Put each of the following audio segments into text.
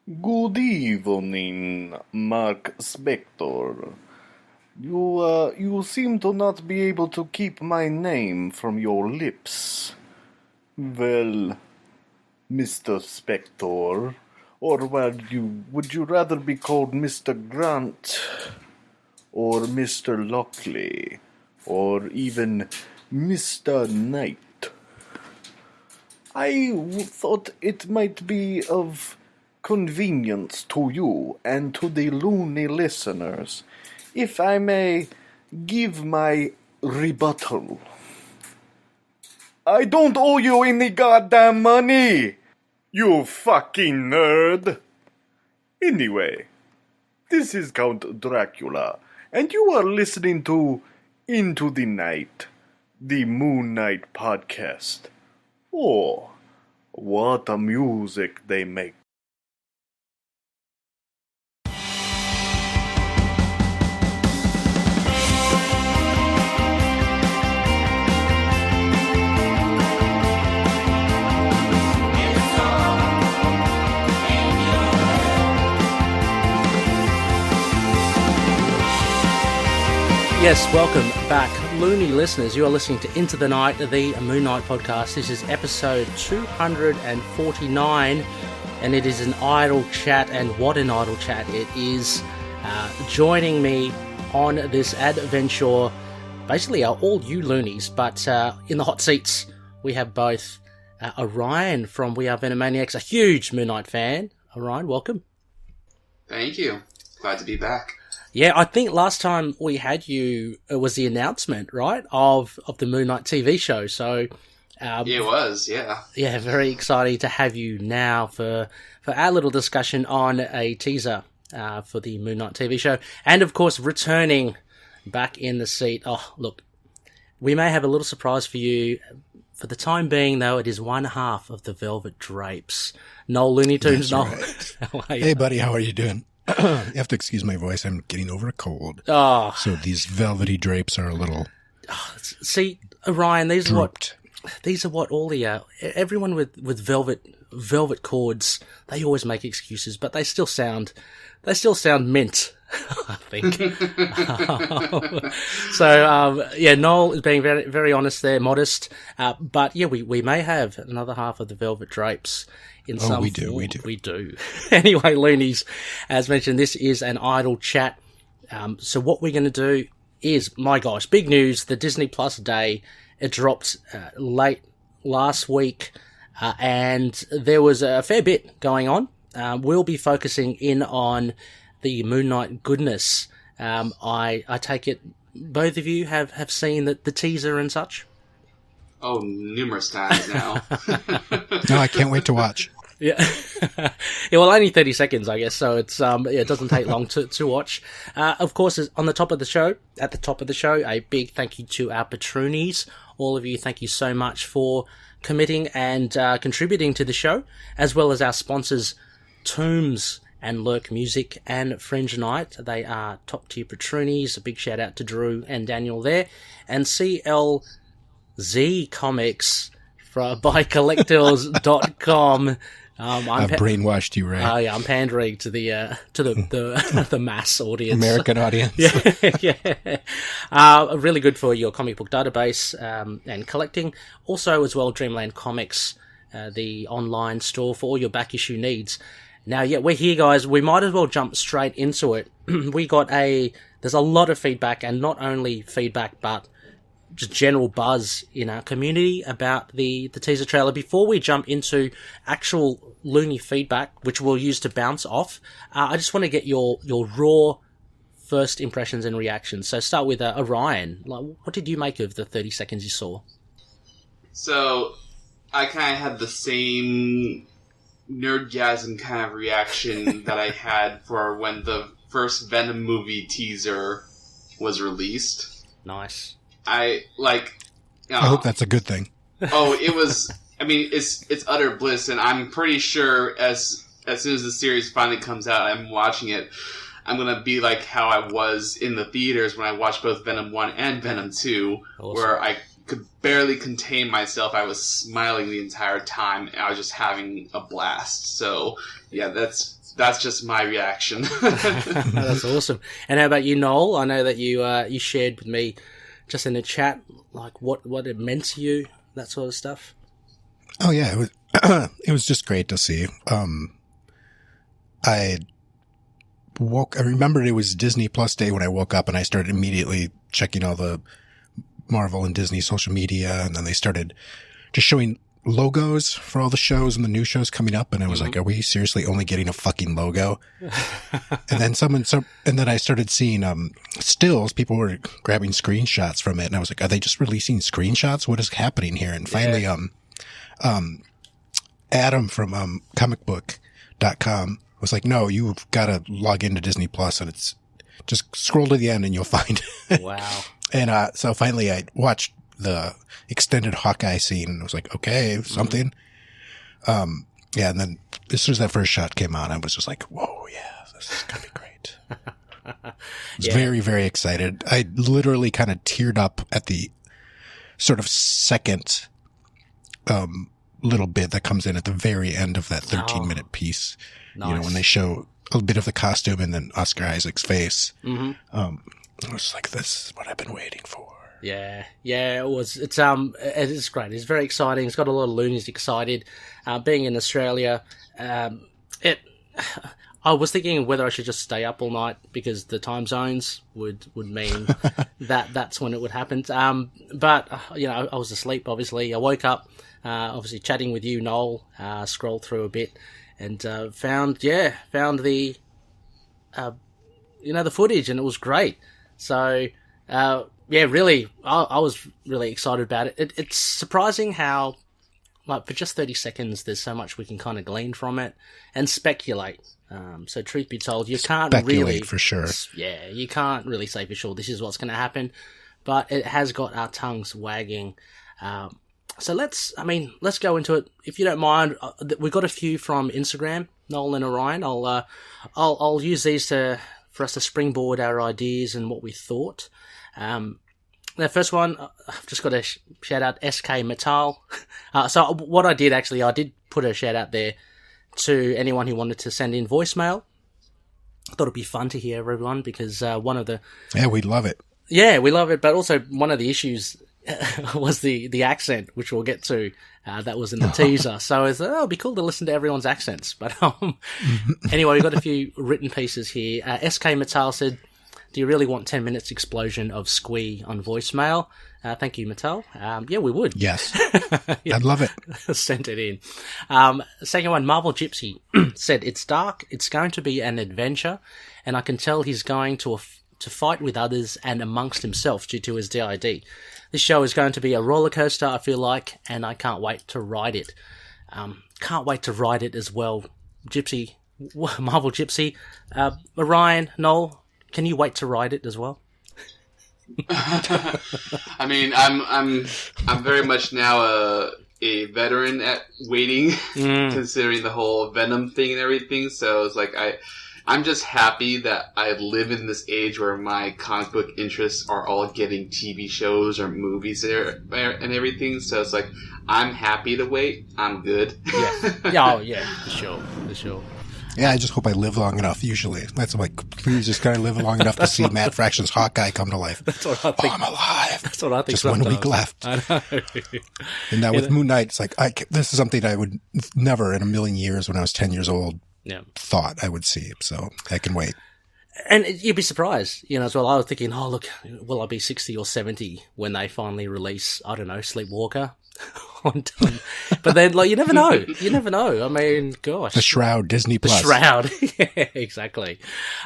Good evening, Mark Spector. You seem to not be able to keep my name from your lips. Well, Mr. Spector, or would you rather be called Mr. Grant, or Mr. Lockley, or even Mr. Knight? I thought it might be of convenience to you and to the loony listeners if I may give my rebuttal. I don't owe you any goddamn money, you fucking nerd. Anyway, this is Count Dracula, and you are listening to Into the Night, the Moon Knight podcast. Oh, what a music they make. Yes, welcome back, loony listeners. You are listening to Into the Night, the Moon Knight podcast. This is episode 249, and it is an idle chat, and what an idle chat it is. Joining me on this adventure, basically are all you loonies, but in the hot seats, we have both Orion from We Are Venomaniacs, a huge Moon Knight fan. Orion, welcome. Thank you. Glad to be back. Yeah, I think last time we had you, it was the announcement, right, of the Moon Knight TV show. So, Yeah, it was, yeah. Yeah, very exciting to have you now for our little discussion on a teaser for the Moon Knight TV show. And, of course, returning back in the seat. Oh, look, we may have a little surprise for you. For the time being, though, it is one half of the Velvet Drapes. Knol, Looney Tunes, Knol. Right. How are you? Hey, buddy, how are you doing? You have to excuse my voice. I'm getting over a cold. Oh. So these velvety drapes are a little. See, Orion, these drooped. are what all the everyone with velvet cords, they always make excuses, but they still sound mint. I think. Yeah, Knol is being very, very honest there, modest. But yeah, we may have another half of the Velvet Drapes in some we form. do. We do. Anyway, loonies, as mentioned, this is an idle chat. So what we're going to do is, my gosh, big news, the Disney Plus Day. It dropped late last week, and there was a fair bit going on. We'll be focusing in on the Moon Knight goodness. I take it both of you have seen the teaser and such? Oh, numerous times now. No, I can't wait to watch. Yeah. Yeah, well, only 30 seconds, I guess, so it's it doesn't take long to watch. Of course, at the top of the show, a big thank you to our patroonies. All of you, thank you so much for committing and contributing to the show, as well as our sponsors, Tombs and Lurk Music and Fringe Night. They are top-tier patroonies. A big shout-out to Drew and Daniel there. And CLZ Comics by collectors.com. I've brainwashed you, right? Oh, yeah, I'm pandering to the the mass audience. American audience. Yeah. Really good for your comic book database and collecting. Also, as well, Dreamland Comics, the online store for all your back issue needs. Now, yeah, we're here, guys. We might as well jump straight into it. There's a lot of feedback, and not only feedback, but just general buzz in our community about the teaser trailer. Before we jump into actual loony feedback, which we'll use to bounce off, I just want to get your raw first impressions and reactions. So start with Orion. What did you make of the 30 seconds you saw? So, I kind of had the same nerdgasm kind of reaction that I had for when the first Venom movie teaser was released. Nice. I hope that's a good thing. Oh, it was. I mean, it's utter bliss, and I'm pretty sure as soon as the series finally comes out, I'm watching it. I'm gonna be like how I was in the theaters when I watched both Venom 1 and Venom 2, awesome. where I could barely contain myself. I was smiling the entire time, and I was just having a blast. So, yeah, that's just my reaction. That's awesome. And how about you, Knol? I know that you shared with me just in the chat, like what it meant to you, that sort of stuff. Oh yeah, it was just great to see. I remembered it was Disney Plus Day when I woke up, and I started immediately checking all the Marvel and Disney social media, and then they started just showing logos for all the shows and the new shows coming up, and I was like, are we seriously only getting a fucking logo? And then and then I started seeing stills. People were grabbing screenshots from it, and I was like, are they just releasing screenshots? What is happening here? And finally Adam from comicbook.com was like, no, you've got to log into Disney Plus, and it's just scroll to the end and you'll find it. Wow. And so finally I watched the extended Hawkeye scene, and I was like, okay, something. Yeah, and then as soon as that first shot came on, I was just like, whoa, yeah, this is going to be great. I was very, very excited. I literally kind of teared up at the sort of second little bit that comes in at the very end of that 13-minute piece. Nice. You know, when they show a bit of the costume and then Oscar Isaac's face. I was like, this is what I've been waiting for. Yeah, it was. It's great. It's very exciting. It's got a lot of loonies excited. Being in Australia, I was thinking whether I should just stay up all night because the time zones would mean that's when it would happen. But you know, I was asleep. Obviously, I woke up. Obviously, chatting with you, Knol. Scrolled through a bit and found the the footage, and it was great. So. Really, I was really excited about it. It's surprising how, like, for just 30 seconds, there's so much we can kind of glean from it and speculate. So truth be told, you can't really... for sure. Yeah, you can't really say for sure this is what's going to happen, but it has got our tongues wagging. So let's go into it. If you don't mind, we've got a few from Instagram, Knol and Orion. I'll use these for us to springboard our ideas and what we thought. The first one, I've just got to shout out SK Metal. So what I did put a shout out there to anyone who wanted to send in voicemail. I thought it'd be fun to hear everyone because one of the... Yeah, we love it. Yeah, we love it, but also one of the issues was the accent, which we'll get to. That was in the teaser. So it's it'd be cool to listen to everyone's accents. But anyway, we've got a few written pieces here. SK Metal said... Do you really want 10 minutes explosion of squee on voicemail? Thank you, Mattel. Yeah, we would. Yes. I'd love it. Sent it in. Second one, Marvel Gypsy said, it's dark, it's going to be an adventure, and I can tell he's going to fight with others and amongst himself due to his DID. This show is going to be a roller coaster, I feel like, and I can't wait to ride it. Can't wait to ride it as well. Gypsy, Marvel Gypsy, Orion, Knol, can you wait to ride it as well? I mean, I'm very much now a veteran at waiting, considering the whole Venom thing and everything. So it's like I'm just happy that I live in this age where my comic book interests are all getting TV shows or movies there and everything. So it's like I'm happy to wait. I'm good. Yeah, for sure. Yeah, I just hope I live long enough, usually. That's like, please just gotta live long enough to see Matt Fraction's Hawkeye come to life. That's what I think. I'm alive. That's what I think. Just 1 week left. I know. And now with Moon Knight, it's like, this is something I would never in a million years when I was 10 years old thought I would see. So I can wait. And you'd be surprised, as well. I was thinking, oh, look, will I be 60 or 70 when they finally release, I don't know, Sleepwalker? But then, you never know. You never know. I mean, gosh. The Shroud, Disney Plus. The Shroud. Yeah, exactly.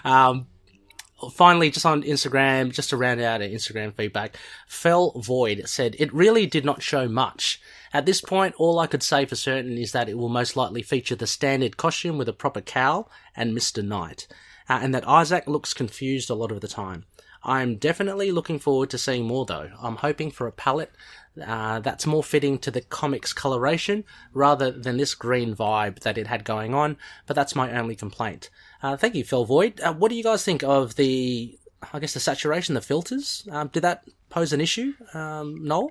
Finally, just on Instagram, just to round out our Instagram feedback, Fell Void said, it really did not show much. At this point, all I could say for certain is that it will most likely feature the standard costume with a proper cowl and Mr. Knight. And that Isaac looks confused a lot of the time. I'm definitely looking forward to seeing more, though. I'm hoping for a palette that's more fitting to the comic's coloration rather than this green vibe that it had going on, but that's my only complaint. Thank you, Phil Void. What do you guys think of the saturation, the filters? Did that pose an issue, Knol?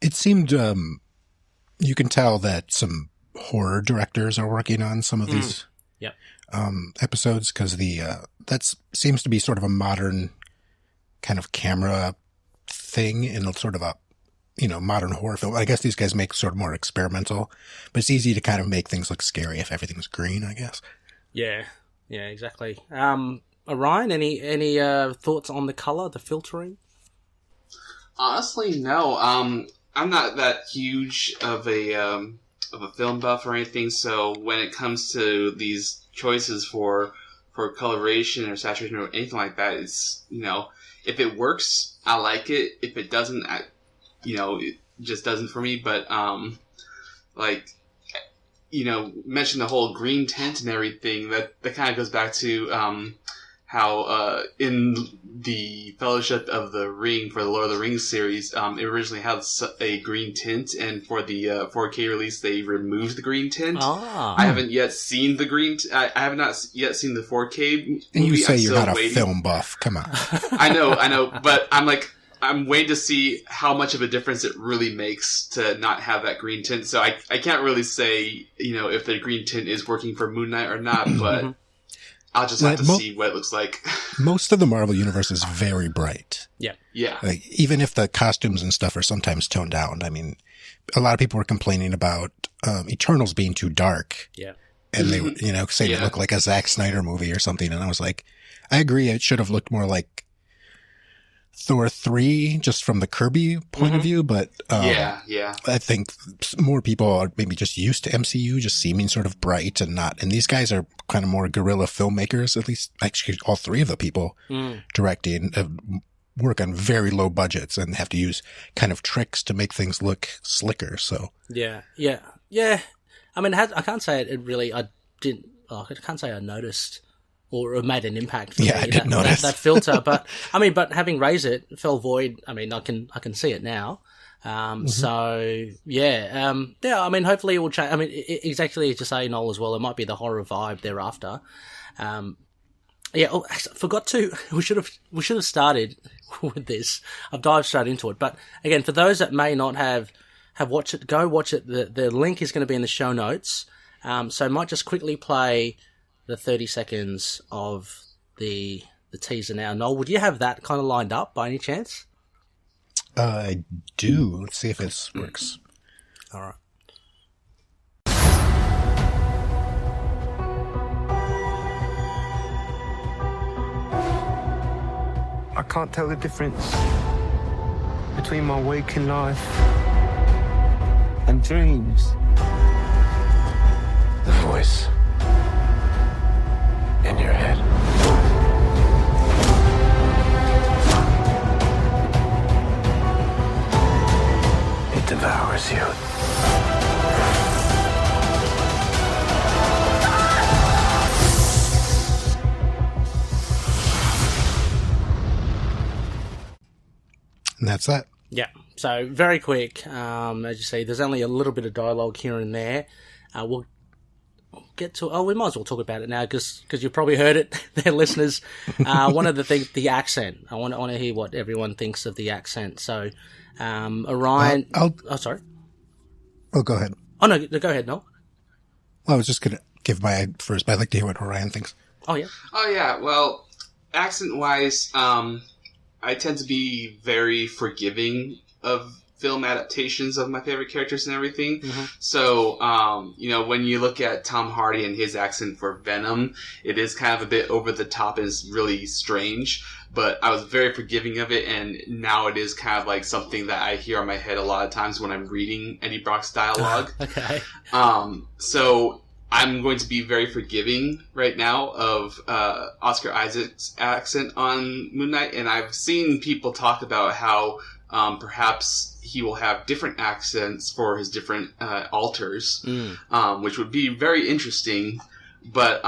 It seemed you can tell that some horror directors are working on some of these Yep. episodes, because that seems to be sort of a modern kind of camera thing in a sort of a modern horror film. I guess these guys make sort of more experimental, but it's easy to kind of make things look scary if everything's green, I guess. Yeah, exactly. Orion, any thoughts on the color, the filtering? Honestly, no. I'm not that huge of a film buff or anything, so when it comes to these choices for coloration or saturation or anything like that, it's, if it works, I like it. If it doesn't, it just doesn't for me. But, mention the whole green tint and everything, that kind of goes back to, how, in the Fellowship of the Ring for the Lord of the Rings series, it originally had a green tint, and for the 4K release, they removed the green tint. Ah. I haven't yet seen the green. I have not yet seen the 4K movie. And you say you're not waiting. a film buff. Come on. I know, but I'm waiting to see how much of a difference it really makes to not have that green tint. So I can't really say, if the green tint is working for Moon Knight or not, but I'll just have to see what it looks like. Most of the Marvel universe is very bright. Yeah. Like, even if the costumes and stuff are sometimes toned down. I mean, a lot of people were complaining about Eternals being too dark. Yeah. And they were, saying it looked like a Zack Snyder movie or something. And I was like, I agree. It should have looked more like Thor 3, just from the Kirby point of view. But Yeah. I think more people are maybe just used to MCU just seeming sort of bright and not. And these guys are kind of more guerrilla filmmakers, at least actually all three of the people directing work on very low budgets and have to use kind of tricks to make things look slicker. So Yeah. I mean, I can't say it really. I can't say I noticed or it made an impact for me. I did notice that filter. But but having raised it, fell void. I mean, I can see it now. So yeah. I mean, hopefully it will change. I mean, exactly as you say, Knol, as well. It might be the horror vibe thereafter. I forgot to. We should have started with this. I've dived straight into it. But again, for those that may not have watched it, go watch it. The link is going to be in the show notes. So I might just quickly play the 30 seconds of the teaser now. Knol, would you have that kind of lined up by any chance? I do. Let's see if this works. All right. I can't tell the difference between my waking life and dreams. The voice in your head. It devours you. And that's that. Yeah. So very quick. As you see, there's only a little bit of dialogue here and there. We'll get to. Oh, we might as well talk about it now because you've probably heard it, there, listeners. One of the things, the accent. I want to hear what everyone thinks of the accent. So, Orion. Sorry. Oh, go ahead. Oh no, go ahead, Knol. I was just gonna give my first, but I'd like to hear what Orion thinks. Oh yeah. Well, accent-wise, I tend to be very forgiving of film adaptations of my favorite characters and everything. So, when you look at Tom Hardy and his accent for Venom, it is kind of a bit over the top and is really strange. But I was very forgiving of it, and now it is kind of like something that I hear in my head a lot of times when I'm reading Eddie Brock's dialogue. Okay. So I'm going to be very forgiving right now of Oscar Isaac's accent on Moon Knight, and I've seen people talk about how perhaps he will have different accents for his different alters, which would be very interesting, but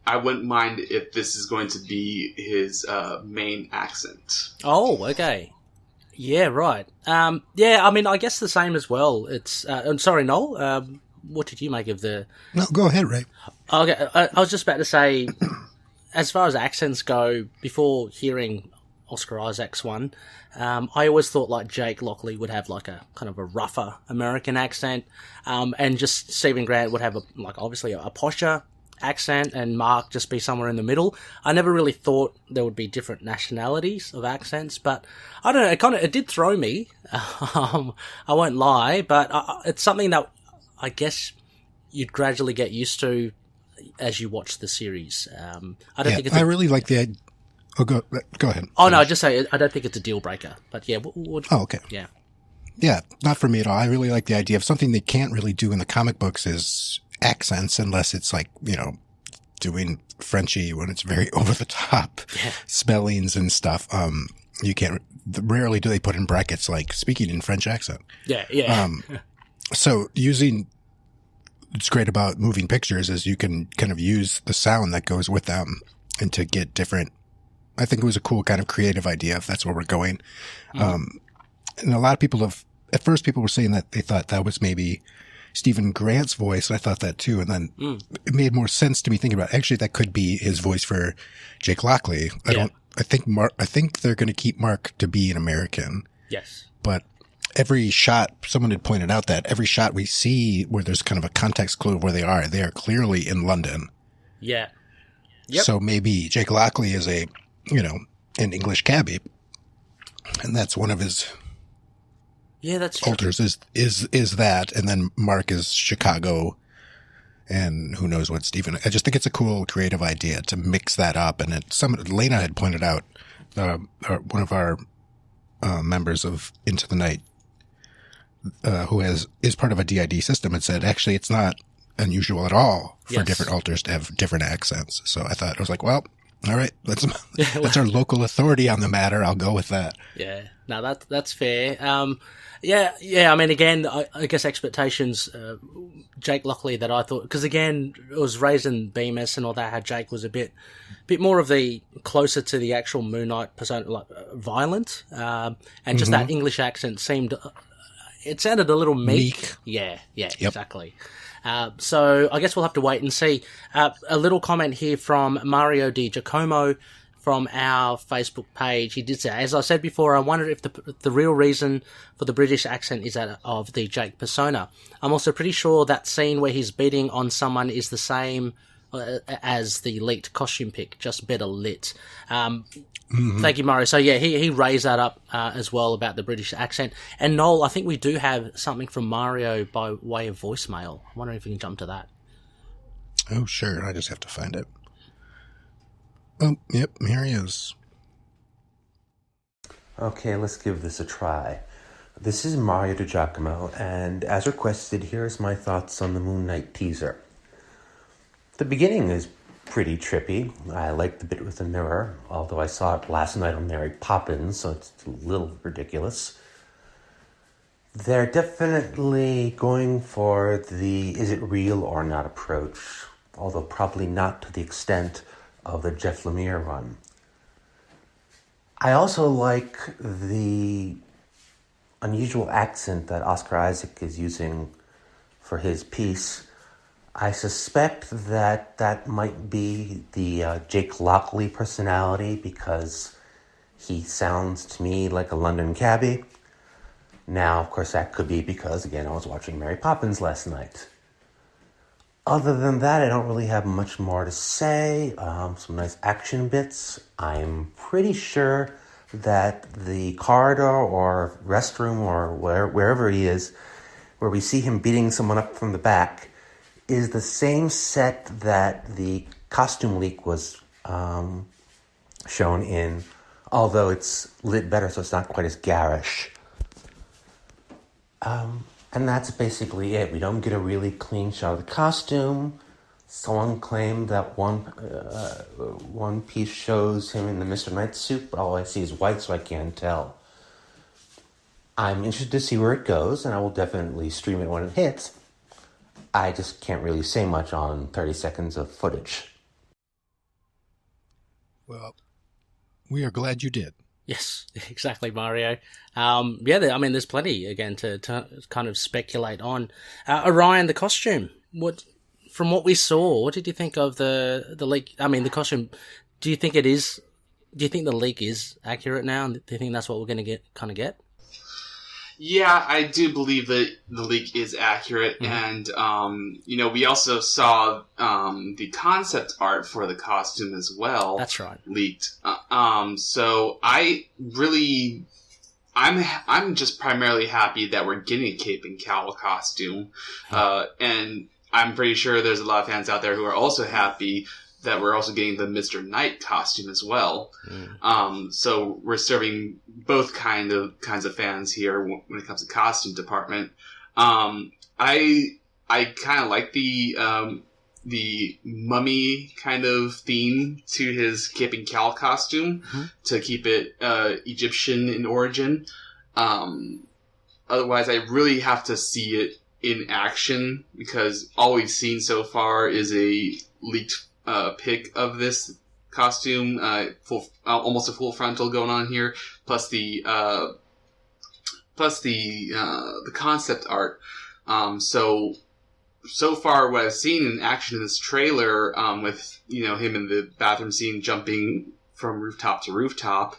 I wouldn't mind if this is going to be his main accent. Oh, okay. Yeah, right. I mean, I guess the same as well. It's I'm sorry, Knol. What did you make of the... No, go ahead, Ray. Okay, I was just about to say, as far as accents go, before hearing Oscar Isaac's one. I always thought like Jake Lockley would have like a kind of a rougher American accent, and just Stephen Grant would have obviously a posher accent, and Mark just be somewhere in the middle. I never really thought there would be different nationalities of accents, but I don't know. It did throw me. I won't lie, but it's something that I guess you'd gradually get used to as you watch the series. I don't think it's. I really like the. Oh, go ahead. Oh no, I just say I don't think it's a deal breaker. But yeah. Okay. Yeah. Yeah, not for me at all. I really like the idea of something they can't really do in the comic books is accents, unless it's like, doing Frenchy when it's very over the top spellings and stuff. You can't, rarely do they put in brackets like speaking in French accent. Yeah. So it's great about moving pictures is you can kind of use the sound that goes with them and to get different. I think it was a cool kind of creative idea if that's where we're going. And a lot of people at first people were saying that they thought that was maybe Stephen Grant's voice. And I thought that too. And then it made more sense to me thinking about actually that could be his voice for Jake Lockley. I think they're going to keep Mark to be an American. Yes. But every shot, someone had pointed out that every shot we see where there's kind of a context clue of where they are clearly in London. Yeah. Yep. So maybe Jake Lockley is an English cabbie. And that's one of his that's true. alters is that. And then Mark is Chicago and who knows what Stephen. I just think it's a cool creative idea to mix that up. And Lena had pointed out, one of our members of Into the Night, who is part of a DID system, and said actually it's not unusual at all for different alters to have different accents. So I was like, well, all right, that's our local authority on the matter. I'll go with that. Yeah, no, that's fair. Yeah. I mean, again, I guess expectations. Jake Lockley, that I thought, because again, it was raised in Bemis and all that. How Jake was a bit more of the closer to the actual Moon Knight persona, like violent, and just that English accent seemed. It sounded a little meek. Yeah, yep. Exactly. So I guess we'll have to wait and see. A little comment here from Mario Di Giacomo from our Facebook page. He did say, as I said before, I wonder if the real reason for the British accent is that of the Jake persona. I'm also pretty sure that scene where he's beating on someone is the same as the leaked costume pic, just better lit. Thank you, Mario. So yeah, he raised that up as well about the British accent. And Knol, I think we do have something from Mario by way of voicemail. I'm wondering if we can jump to that. Oh, sure. I just have to find it. Oh, yep, here he is. Okay, let's give this a try. This is Mario Di Giacomo, and as requested, here's my thoughts on the Moon Knight teaser. The beginning is pretty trippy. I like the bit with the mirror, although I saw it last night on Mary Poppins, so it's a little ridiculous. They're definitely going for the is it real or not approach, although probably not to the extent of the Jeff Lemire run. I also like the unusual accent that Oscar Isaac is using for his piece. I suspect that might be the Jake Lockley personality, because he sounds to me like a London cabbie. Now, of course, that could be because, again, I was watching Mary Poppins last night. Other than that, I don't really have much more to say. Some nice action bits. I'm pretty sure that the corridor or restroom or wherever he is, where we see him beating someone up from the back, is the same set that the costume leak was shown in, although it's lit better, so it's not quite as garish. And that's basically it. We don't get a really clean shot of the costume. Someone claimed that one piece shows him in the Mr. Knight suit, but all I see is white, so I can't tell. I'm interested to see where it goes, and I will definitely stream it when it hits. I just can't really say much on 30 seconds of footage. Well, we are glad you did. Yes, exactly, Mario. There's plenty, again, to kind of speculate on. Orion, the costume. From what we saw, what did you think of the leak? I mean, the costume, do you think it is Do you think the leak is accurate now? Do you think that's what we're going to get? Yeah, I do believe that the leak is accurate, and we also saw the concept art for the costume as well. That's right. Leaked. So I'm just primarily happy that we're getting a cape and cowl costume, and I'm pretty sure there's a lot of fans out there who are also happy that we're also getting the Mr. Knight costume as well. So we're serving both kinds of fans here when it comes to costume department. I kind of like the mummy kind of theme to his cape and cowl costume to keep it Egyptian in origin. Otherwise, I really have to see it in action because all we've seen so far is a leaked pic of this costume, almost a full frontal going on here, plus the concept art. So far, what I've seen in action in this trailer, with him in the bathroom scene jumping from rooftop to rooftop,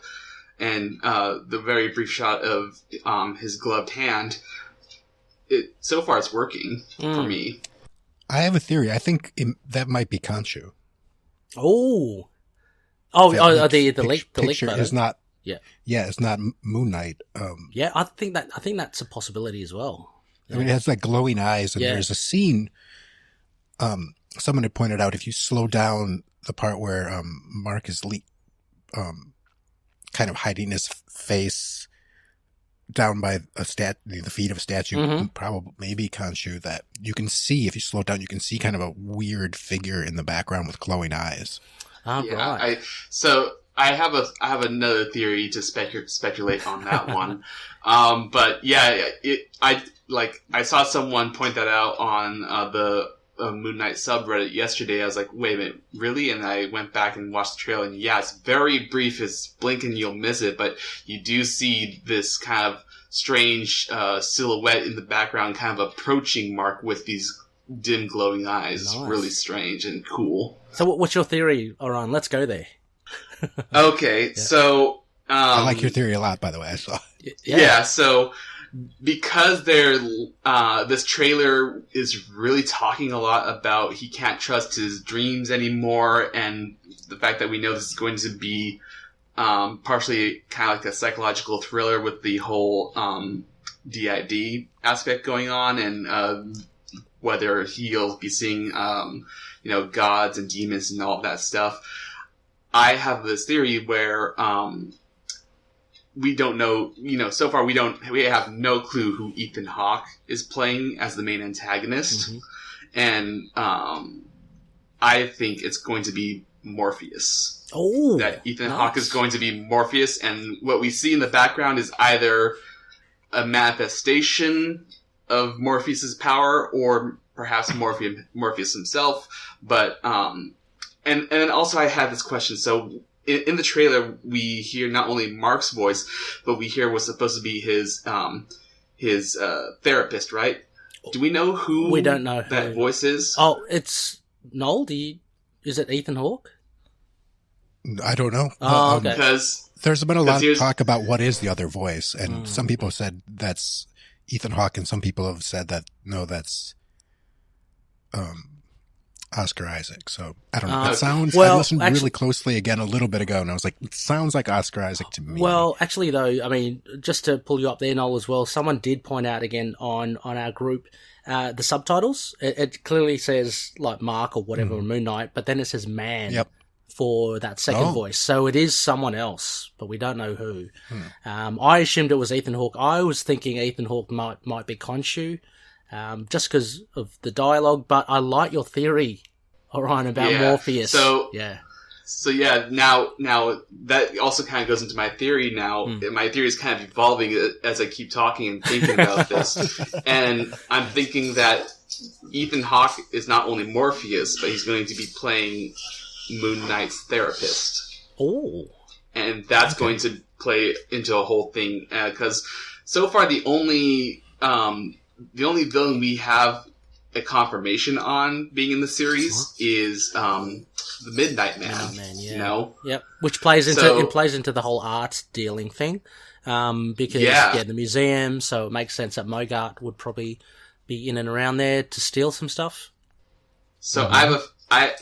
and the very brief shot of his gloved hand, so far it's working for me. I have a theory. I think that might be KHONSHU. The leak picture photo. is not. Yeah, it's not Moon Knight. Yeah, I think that's a possibility as well. I mean, it has like glowing eyes, and there's a scene. Someone had pointed out if you slow down the part where Mark is kind of hiding his face down by the feet of a statue, probably maybe KHONSHU, that you can see if you slow down, you can see kind of a weird figure in the background with glowing eyes. Right. I have another theory to speculate on that one. But yeah, I saw someone point that out on the Moon Knight subreddit yesterday. I was like, wait a minute, really? And I went back and watched the trailer, and yeah, it's very brief. It's blink and you'll miss it, but you do see this kind of strange silhouette in the background, kind of approaching Mark with these dim glowing eyes. Nice. It's really strange and cool. So what's your theory, Orion? Let's go there. Okay, so I like your theory a lot, by the way. I saw. Yeah, so because this trailer is really talking a lot about he can't trust his dreams anymore, and the fact that we know this is going to be partially kind of like a psychological thriller with the whole DID aspect going on, and whether he'll be seeing gods and demons and all of that stuff. I have this theory where we don't know, so far we have no clue who Ethan Hawke is playing as the main antagonist. And I think it's going to be Morpheus. Oh, that Ethan Hawke is going to be Morpheus, and what we see in the background is either a manifestation of Morpheus's power or perhaps Morpheus himself. But and then also I had this question. So in the trailer, we hear not only Mark's voice, but we hear what's supposed to be his therapist, right? Do we know who? We don't know that voice is. Oh, it's Knol. Is it Ethan Hawke? I don't know. Oh, okay. Because there's been a lot of talk about what is the other voice, and some people said that's Ethan Hawke, and some people have said that no, that's Oscar Isaac. So I don't know. It sounds. I listened really closely again a little bit ago, and I was like, it sounds like Oscar Isaac to me. Well, actually, though, I mean, just to pull you up there, Knol, as well, someone did point out again on our group the subtitles. It clearly says like Mark or whatever, Moon Knight, but then it says man. Yep. For that second voice. So it is someone else, but we don't know who. I assumed it was Ethan Hawke. I was thinking Ethan Hawke might be KHONSHU, just because of the dialogue, but I like your theory, Orion, about Morpheus. So now that also kind of goes into my theory now. My theory is kind of evolving as I keep talking and thinking about this. And I'm thinking that Ethan Hawke is not only Morpheus, but he's going to be playing Moon Knight's therapist. Oh. And that's going to play into a whole thing, because so far the only villain we have a confirmation on being in the series is the Midnight Man. Yeah. You know, yep, which plays into the whole art dealing thing, because the museum. So it makes sense that Mogart would probably be in and around there to steal some stuff. So I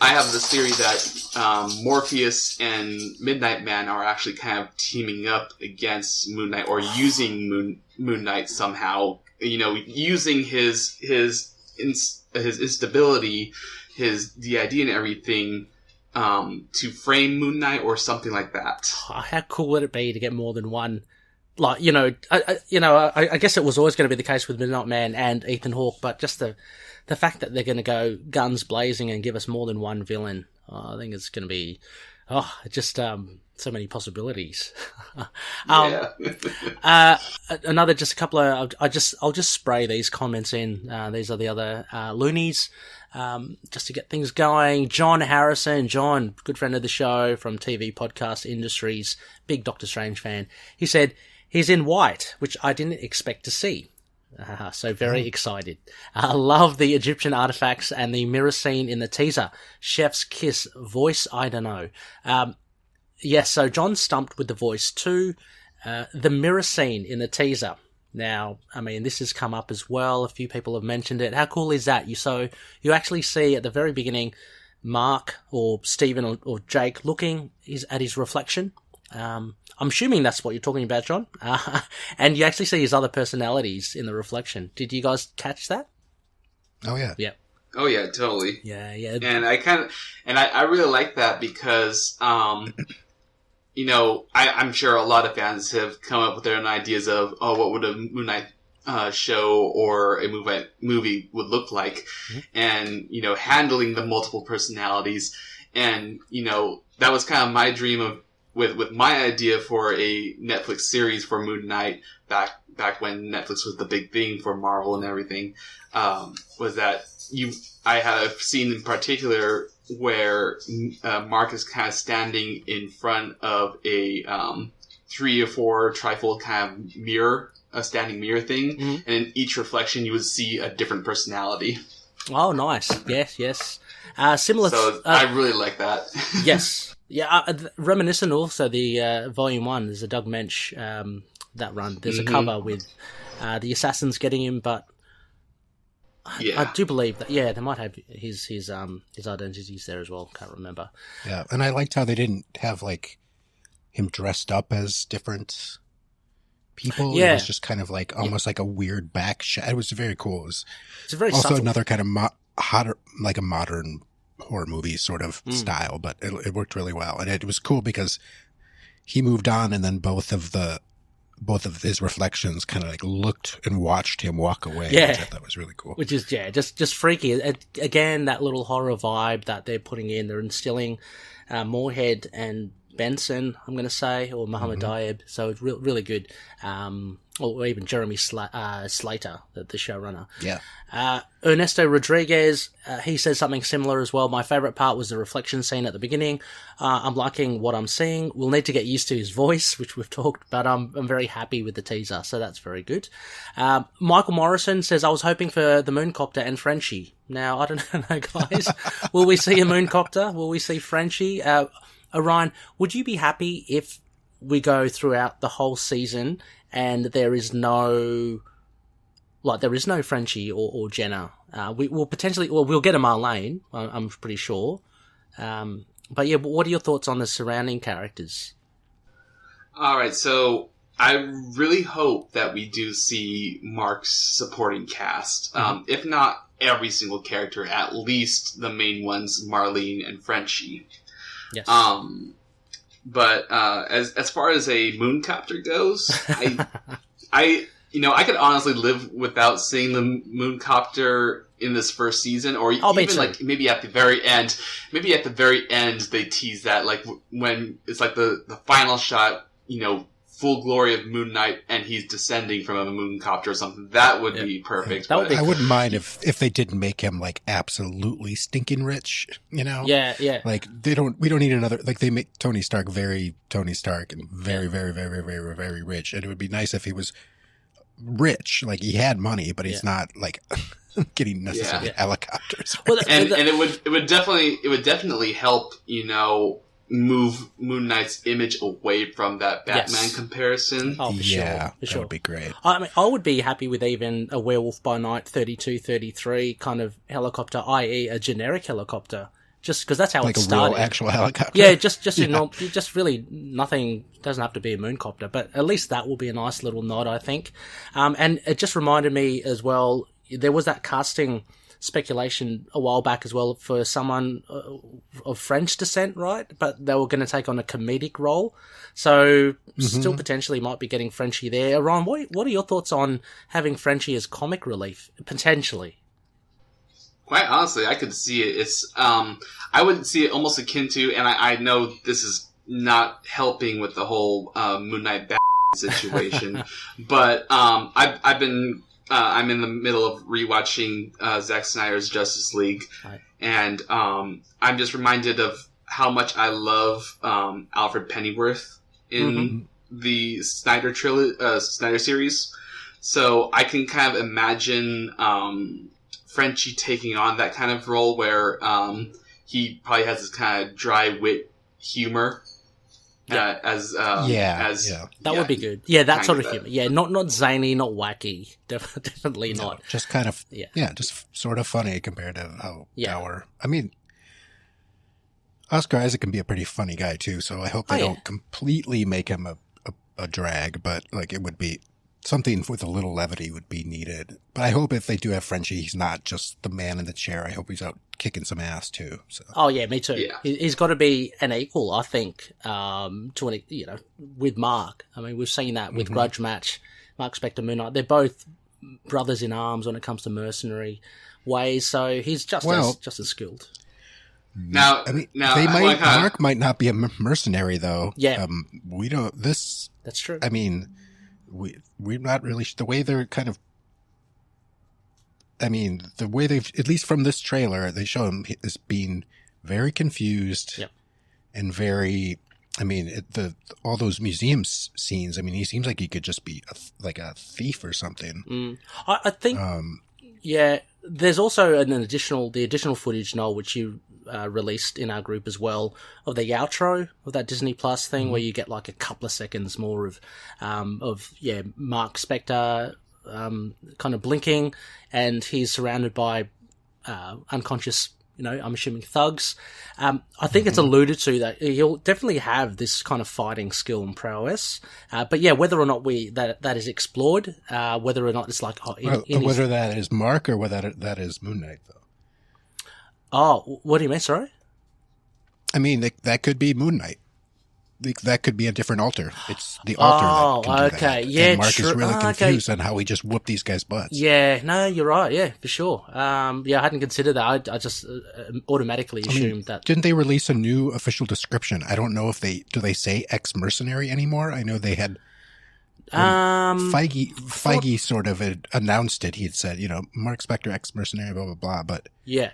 have the theory that Morpheus and Midnight Man are actually kind of teaming up against Moon Knight or using Moon Knight somehow. You know, using his instability, his DID and everything to frame Moon Knight or something like that. Oh, how cool would it be to get more than one? Like, I guess it was always going to be the case with Midnight Man and Ethan Hawke, but just the fact that they're going to go guns blazing and give us more than one villain, I think it's going to be, so many possibilities. Another, just a couple of, I'll just spray these comments in. These are the other loonies, just to get things going. John Harrison, good friend of the show from TV podcast industries, big Doctor Strange fan. He said he's in white, which I didn't expect to see. So very excited. I love the Egyptian artifacts and the mirror scene in the teaser. Chef's kiss, voice, I don't know. Yes, so John's stumped with the voice too. The mirror scene in the teaser. Now, I mean, this has come up as well. A few people have mentioned it. How cool is that? You actually see at the very beginning Mark or Stephen or Jake looking at his reflection. I'm assuming that's what you're talking about, John. And you actually see his other personalities in the reflection. Did you guys catch that? Oh, yeah. Yeah. Oh yeah, totally. Yeah. And I really like that because, I'm sure a lot of fans have come up with their own ideas of, what would a Moon Knight show or a movie would look like, and handling the multiple personalities, and that was kind of my dream of with my idea for a Netflix series for Moon Knight back when Netflix was the big thing for Marvel and everything, was that I had a scene in particular where Mark is kind of standing in front of a 3 or 4 trifold kind of mirror, a standing mirror thing, and in each reflection you would see a different personality. Oh, nice. Yes. Similar. So I really like that. Yes. Yeah, reminiscent also the Volume 1, there's a Doug Mensch that run. There's a cover with the assassins getting him, but I do believe that, they might have his identities there as well. Can't remember. Yeah, and I liked how they didn't have, like, him dressed up as different people. Yeah. It was just kind of like, almost like a weird back shot. It was very cool. It's very also subtle. another kind of like a modern horror movie sort of style, but it worked really well. And it was cool because he moved on, and then both of his reflections kind of like looked and watched him walk away. Yeah. Which I thought was really cool. Which is, just freaky. Again, that little horror vibe that they're putting in. They're instilling Moorhead and Benson, I'm going to say, or Muhammad Diab. So it's really good. Or even Jeremy Slater, the showrunner. Yeah. Ernesto Rodriguez, he says something similar as well. My favorite part was the reflection scene at the beginning. I'm liking what I'm seeing. We'll need to get used to his voice, which we've talked, but I'm very happy with the teaser, so that's very good. Michael Morrison says, I was hoping for the Mooncopter and Frenchie. Now, I don't know, guys. Will we see a Mooncopter? Will we see Frenchie? Orion, would you be happy if we go throughout the whole season and there is no Frenchie or Jenna? We'll get a Marlene, I'm pretty sure. But yeah, what are your thoughts on the surrounding characters? Alright, so I really hope that we do see Mark's supporting cast. If not every single character, at least the main ones, Marlene and Frenchie. Yes. But as far as a Mooncopter goes, I could honestly live without seeing the Mooncopter in this first season, or even like maybe at the very end. Maybe at the very end they tease that, like when it's like the final shot, full glory of Moon Knight, and he's descending from a Mooncopter or something. That would be perfect. I wouldn't mind if they didn't make him like absolutely stinking rich, Yeah. Like we don't need another, like they make Tony Stark very Tony Stark and very, very, very, very, very, very rich. And it would be nice if he was rich. Like, he had money, but he's not, like, getting necessarily helicopters. Well, And it would definitely help, you know, move Moon Knight's image away from that Batman comparison. Oh, for yeah, sure. that would be great. I mean, I would be happy with even a Werewolf by Night 32, 33 kind of helicopter, i.e. a generic helicopter. Just because that's how Like it a started. real actual helicopter. Yeah, just really nothing, doesn't have to be a mooncopter, but at least that will be a nice little nod, I think. And it just reminded me as well, there was that casting speculation a while back as well for someone of French descent, right? But they were going to take on a comedic role. So still potentially might be getting Frenchie there. Orion, what are your thoughts on having Frenchie as comic relief, potentially? Quite honestly, I could see it. It's I would see it almost akin to, and I know this is not helping with the whole Moon Knight situation, but I've been I'm in the middle of rewatching Zack Snyder's Justice League, and I'm just reminded of how much I love Alfred Pennyworth in the Snyder Snyder series. So I can kind of imagine Frenchie taking on that kind of role where he probably has this kind of dry wit humor. That would be good. Yeah, that sort of humor. Yeah, not zany, not wacky. Definitely not. Just kind of just sort of funny compared to how dour. I mean, Oscar Isaac can be a pretty funny guy too, so I hope they don't completely make him a drag, but like it would be something with a little levity would be needed. But I hope if they do have Frenchie, he's not just the man in the chair. I hope he's out kicking some ass too. So. Oh yeah, me too. Yeah. He's got to be an equal, I think, with Mark. I mean, we've seen that with Grudge Match, Mark Spector, Moon Knight. They're both brothers in arms when it comes to mercenary ways. So he's just as skilled. Now, Mark might not be a mercenary though. Yeah. We don't. That's true. I mean. We're not really the way they're kind of. I mean, the way they've, at least from this trailer, they show him as being very confused and very. I mean, all those museum scenes. I mean, he seems like he could just be like a thief or something. I think. There's also the additional footage, Knol, which you released in our group as well, of the outro of that Disney Plus thing, where you get like a couple of seconds more of Mark Spector kind of blinking, and he's surrounded by unconscious, I'm assuming thugs. I think it's alluded to that he'll definitely have this kind of fighting skill and prowess. But yeah, whether or not that is explored, whether or not it's like whether that is Mark or whether that is Moon Knight, though. Oh, what do you mean? Sorry. I mean, that could be Moon Knight. That could be a different alter. It's the alter that can do that. Yeah, and Mark is really confused on how he just whooped these guys' butts. Yeah, no, you're right. Yeah, for sure. I hadn't considered that. I just automatically assumed that. Didn't they release a new official description? I don't know if do they say ex-mercenary anymore? I know they had. Feige sort of had announced it. He had said, Mark Spector, ex-mercenary, blah blah blah. But yeah.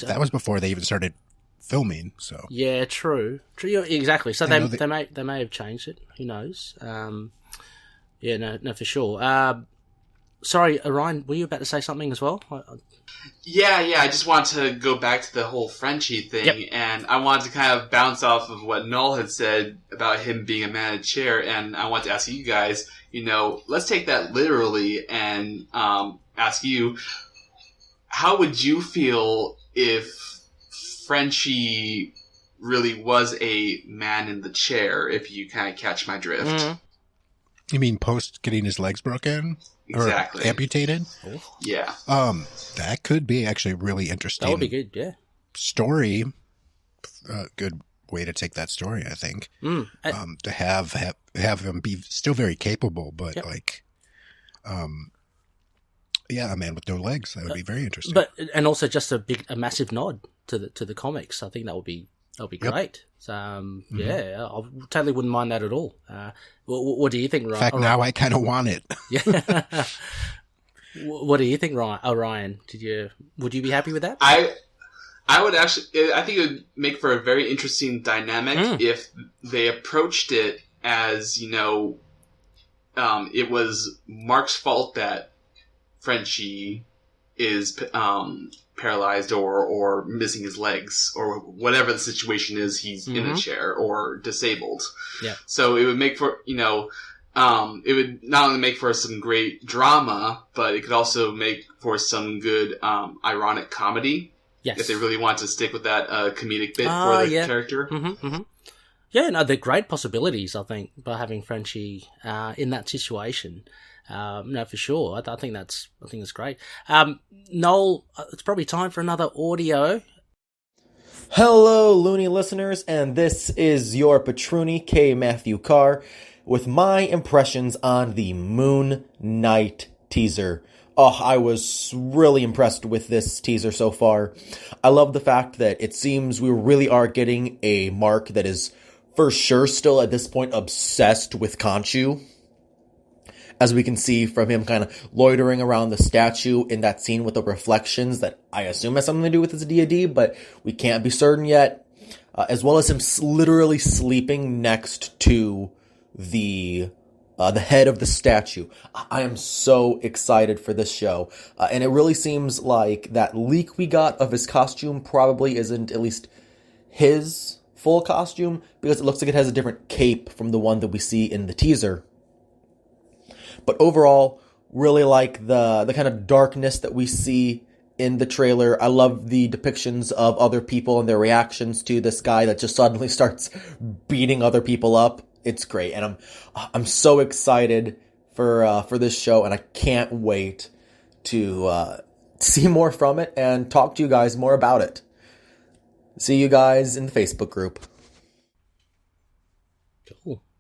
That was before they even started filming. So yeah, true, exactly. So they may have changed it. Who knows? No, for sure. Sorry, Orion, were you about to say something as well? Yeah. I just want to go back to the whole Frenchie thing, and I wanted to kind of bounce off of what Knol had said about him being a man in a chair, and I want to ask you guys. Let's take that literally and ask you, how would you feel if Frenchie really was a man in the chair, if you kind of catch my drift? You mean post getting his legs broken? Exactly. Or amputated? Yeah. That could be actually really interesting. That would be good, yeah. Story. Good way to take that story, I think. To have him be still very capable, but a man with no legs. That would be very interesting. And also just a massive nod to the comics. I think that would be great. So I totally wouldn't mind that at all. What do you think, Ryan? In fact, now I kind of want it. Yeah. What do you think, Ryan? Would you be happy with that? I would actually. I think it would make for a very interesting dynamic if they approached it as it was Mark's fault that Frenchie is paralyzed or missing his legs or whatever the situation is. He's in a chair or disabled. Yeah. So it would make for, it would not only make for some great drama, but it could also make for some good ironic comedy. Yes. If they really want to stick with that comedic bit for the character. Yeah, no, they're great possibilities, I think, by having Frenchie in that situation. No, for sure. I think that's great. Knol, it's probably time for another audio. Hello, Looney listeners, and this is your Patruni K. Matthew Carr with my impressions on the Moon Knight teaser. Oh, I was really impressed with this teaser so far. I love the fact that it seems we really are getting a Mark that is for sure still at this point obsessed with KHONSHU. As we can see from him kind of loitering around the statue in that scene with the reflections that I assume has something to do with his deity, but we can't be certain yet. As well as him literally sleeping next to the head of the statue. I am so excited for this show. And it really seems like that leak we got of his costume probably isn't at least his full costume, because it looks like it has a different cape from the one that we see in the teaser. But overall, really like the kind of darkness that we see in the trailer. I love the depictions of other people and their reactions to this guy that just suddenly starts beating other people up. It's great, and I'm so excited for this show, and I can't wait to see more from it and talk to you guys more about it. See you guys in the Facebook group.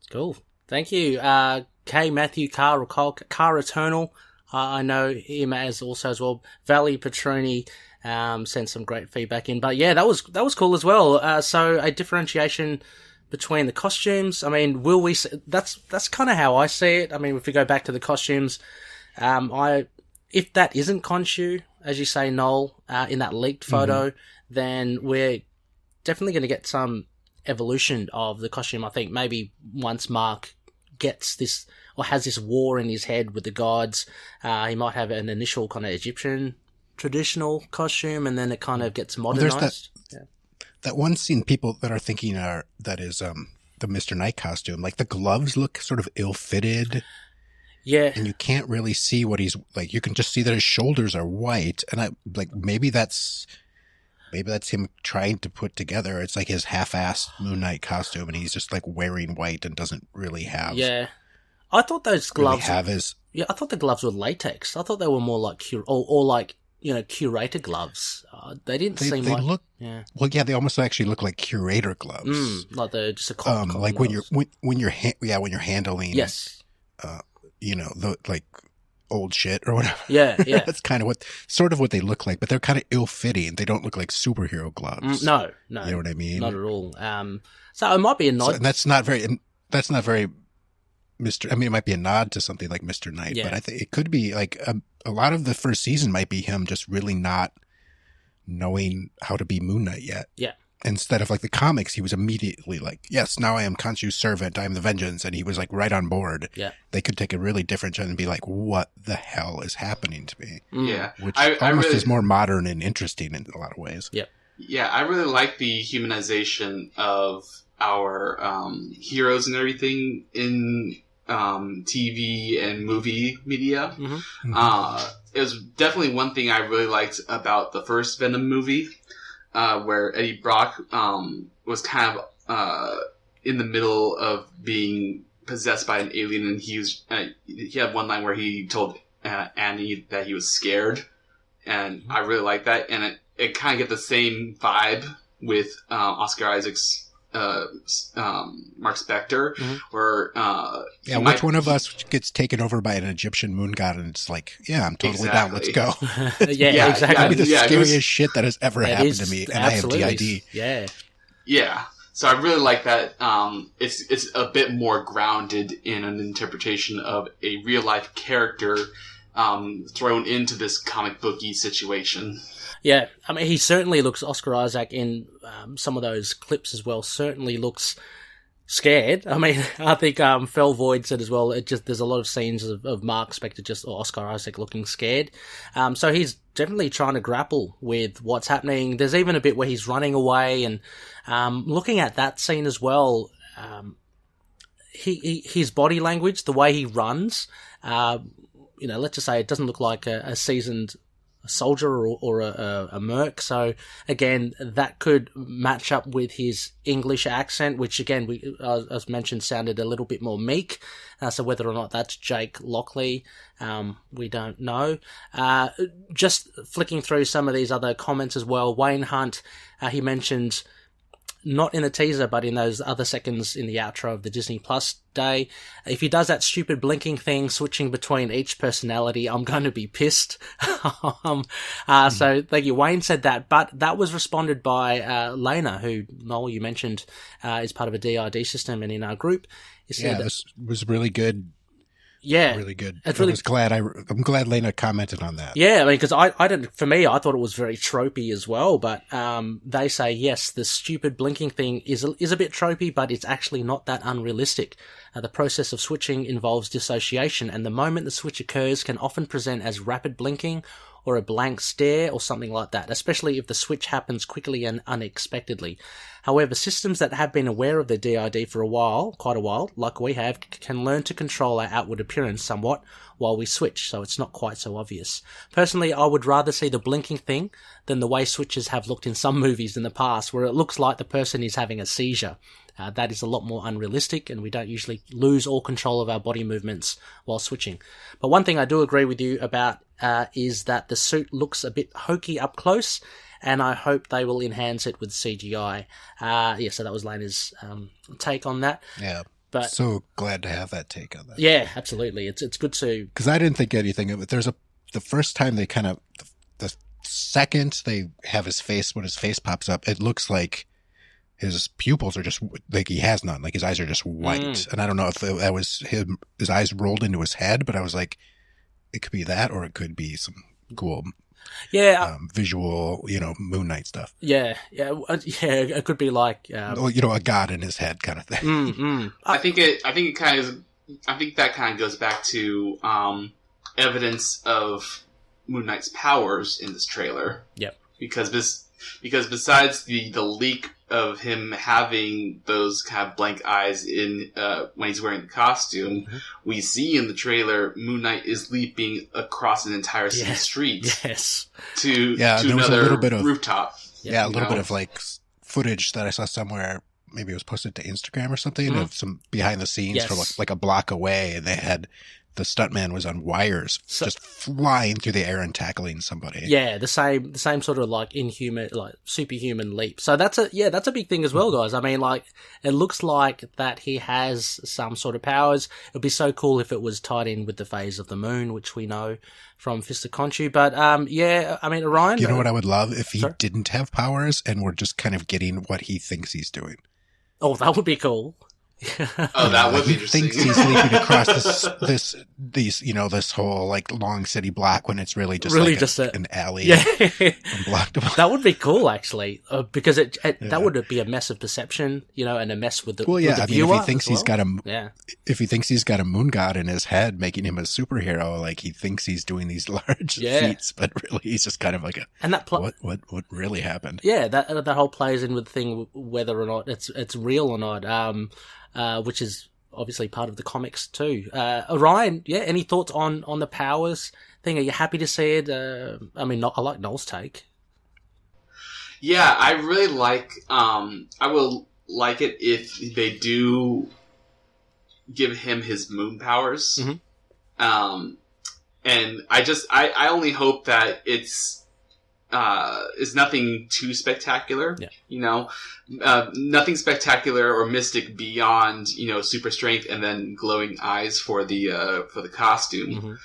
Cool. Thank you, K. Matthew Carr, or Carr Eternal. I know him as well. Valley Patroni sent some great feedback in, but yeah, that was cool as well. So a differentiation between the costumes. I mean, will we? That's kind of how I see it. I mean, if we go back to the costumes, if that isn't KHONSHU, as you say, Knol, in that leaked photo, then we're definitely going to get some evolution of the costume. I think maybe once Mark gets this or has this war in his head with the gods, he might have an initial kind of Egyptian traditional costume, and then it kind of gets modernized. That one scene people that are thinking that is the Mr. Knight costume, like the gloves look sort of ill-fitted. Yeah. And you can't really see what he's like. You can just see that his shoulders are white, and I like maybe that's him trying to put together. It's like his half-assed Moon Knight costume, and he's just like wearing white and doesn't really have. Yeah, I thought those gloves. Yeah, I thought the gloves were latex. I thought they were more like or like curator gloves. They didn't seem like. Look, yeah. Well, yeah, they almost actually look like curator gloves. Like they're just a cotton like gloves. when you're handling. Yes. The like old shit or whatever. Yeah. That's kind of what they look like, but they're kind of ill-fitting. They don't look like superhero gloves. No. You know what I mean? Not at all. So it might be a nod. And that's not very Mr. I mean, it might be a nod to something like Mr. Knight, but I think it could be like a lot of the first season might be him just really not knowing how to be Moon Knight yet. Yeah. Instead of like the comics, he was immediately like, yes, now I am KHONSHU's servant. I am the vengeance. And he was like right on board. Yeah. They could take a really different turn and be like, what the hell is happening to me? Yeah. Which I almost really, is more modern and interesting in a lot of ways. Yeah. Yeah, I really like the humanization of our heroes and everything in TV and movie media. It was definitely one thing I really liked about the first Venom movie. Where Eddie Brock was kind of in the middle of being possessed by an alien, and he had one line where he told Annie that he was scared, and I really like that. And it kind of get the same vibe with Oscar Isaac's Mark Spector, where which one of us gets taken over by an Egyptian moon god, and it's like, yeah, I'm totally down. Let's go. yeah, exactly. That'd be the scariest shit that has ever happened to me, and absolutely. I have DID. Yeah. So I really like that. It's a bit more grounded in an interpretation of a real life character thrown into this comic booky situation. Yeah, I mean, he certainly looks, Oscar Isaac in some of those clips as well, certainly looks scared. I mean, I think Fel Void said as well, there's a lot of scenes of Mark Spector or Oscar Isaac looking scared. So he's definitely trying to grapple with what's happening. There's even a bit where he's running away, and looking at that scene as well, his body language, the way he runs, let's just say it doesn't look like a seasoned soldier or a merc. So again, that could match up with his English accent, which again, as mentioned, sounded a little bit more meek. So whether or not that's Jake Lockley, we don't know. Just flicking through some of these other comments as well. Wayne Hunt, he mentioned, not in the teaser, but in those other seconds in the outro of the Disney Plus day, if he does that stupid blinking thing, switching between each personality, I'm going to be pissed. So thank you. Wayne said that, but that was responded by Lena, who, Knol, you mentioned, is part of a DID system and in our group. He said, it was really good. Yeah, really good. It's really, I'm glad Lena commented on that. Yeah, I mean, because I didn't. For me, I thought it was very tropey as well. But they say yes, the stupid blinking thing is a bit tropey, but it's actually not that unrealistic. The process of switching involves dissociation, and the moment the switch occurs can often present as rapid blinking or a blank stare or something like that, especially if the switch happens quickly and unexpectedly. However, systems that have been aware of their DID for quite a while, like we have, can learn to control our outward appearance somewhat while we switch, so it's not quite so obvious. Personally, I would rather see the blinking thing than the way switches have looked in some movies in the past, where it looks like the person is having a seizure. That is a lot more unrealistic, and we don't usually lose all control of our body movements while switching. But one thing I do agree with you about is that the suit looks a bit hokey up close, and I hope they will enhance it with CGI. So that was Lena's take on that. Yeah, but so glad to have that take on that. Yeah, absolutely. It's good to... Because I didn't think anything of it. The first time they kind of... The second they have his face, when his face pops up, it looks like his pupils are just, like, he has none. Like, his eyes are just white. And I don't know if that was his eyes rolled into his head, but I was like, it could be that, or it could be some cool visual, Moon Knight stuff. Yeah. It could be like, a god in his head kind of thing. I think that kind of goes back to evidence of Moon Knight's powers in this trailer. Yep. Because besides the leak of him having those kind of blank eyes in when he's wearing the costume, we see in the trailer Moon Knight is leaping across an entire city street to another rooftop. Yeah, a little bit of like footage that I saw somewhere. Maybe it was posted to Instagram or something of some behind the scenes from like a block away, and they had the stuntman was on wires, just flying through the air and tackling somebody. Yeah, the same sort of like superhuman leap. So that's a big thing as well, guys. I mean, like, it looks like that he has some sort of powers. It would be so cool if it was tied in with the phase of the moon, which we know from Fist of Khonshu. But I mean, Orion. You know what I would love if he didn't have powers and we're just kind of getting what he thinks he's doing. Oh, that would be cool. That would be interesting. He thinks he's leaping across this whole like long city block when it's really just an alley. Yeah, unblockable. That would be cool, actually, because that would be a mess of perception, and a mess with the viewer. If he thinks if he thinks he's got a moon god in his head, making him a superhero, like he thinks he's doing these large feats, but really he's just kind of like what really happened? Yeah, that whole plays in with the thing whether or not it's real or not. Which is obviously part of the comics too. Orion, any thoughts on the powers thing? Are you happy to see it? I like Knol's take. Yeah, I really like. I will like it if they do give him his moon powers. And I only hope that it's nothing too spectacular. Nothing spectacular or mystic beyond super strength and then glowing eyes for the costume.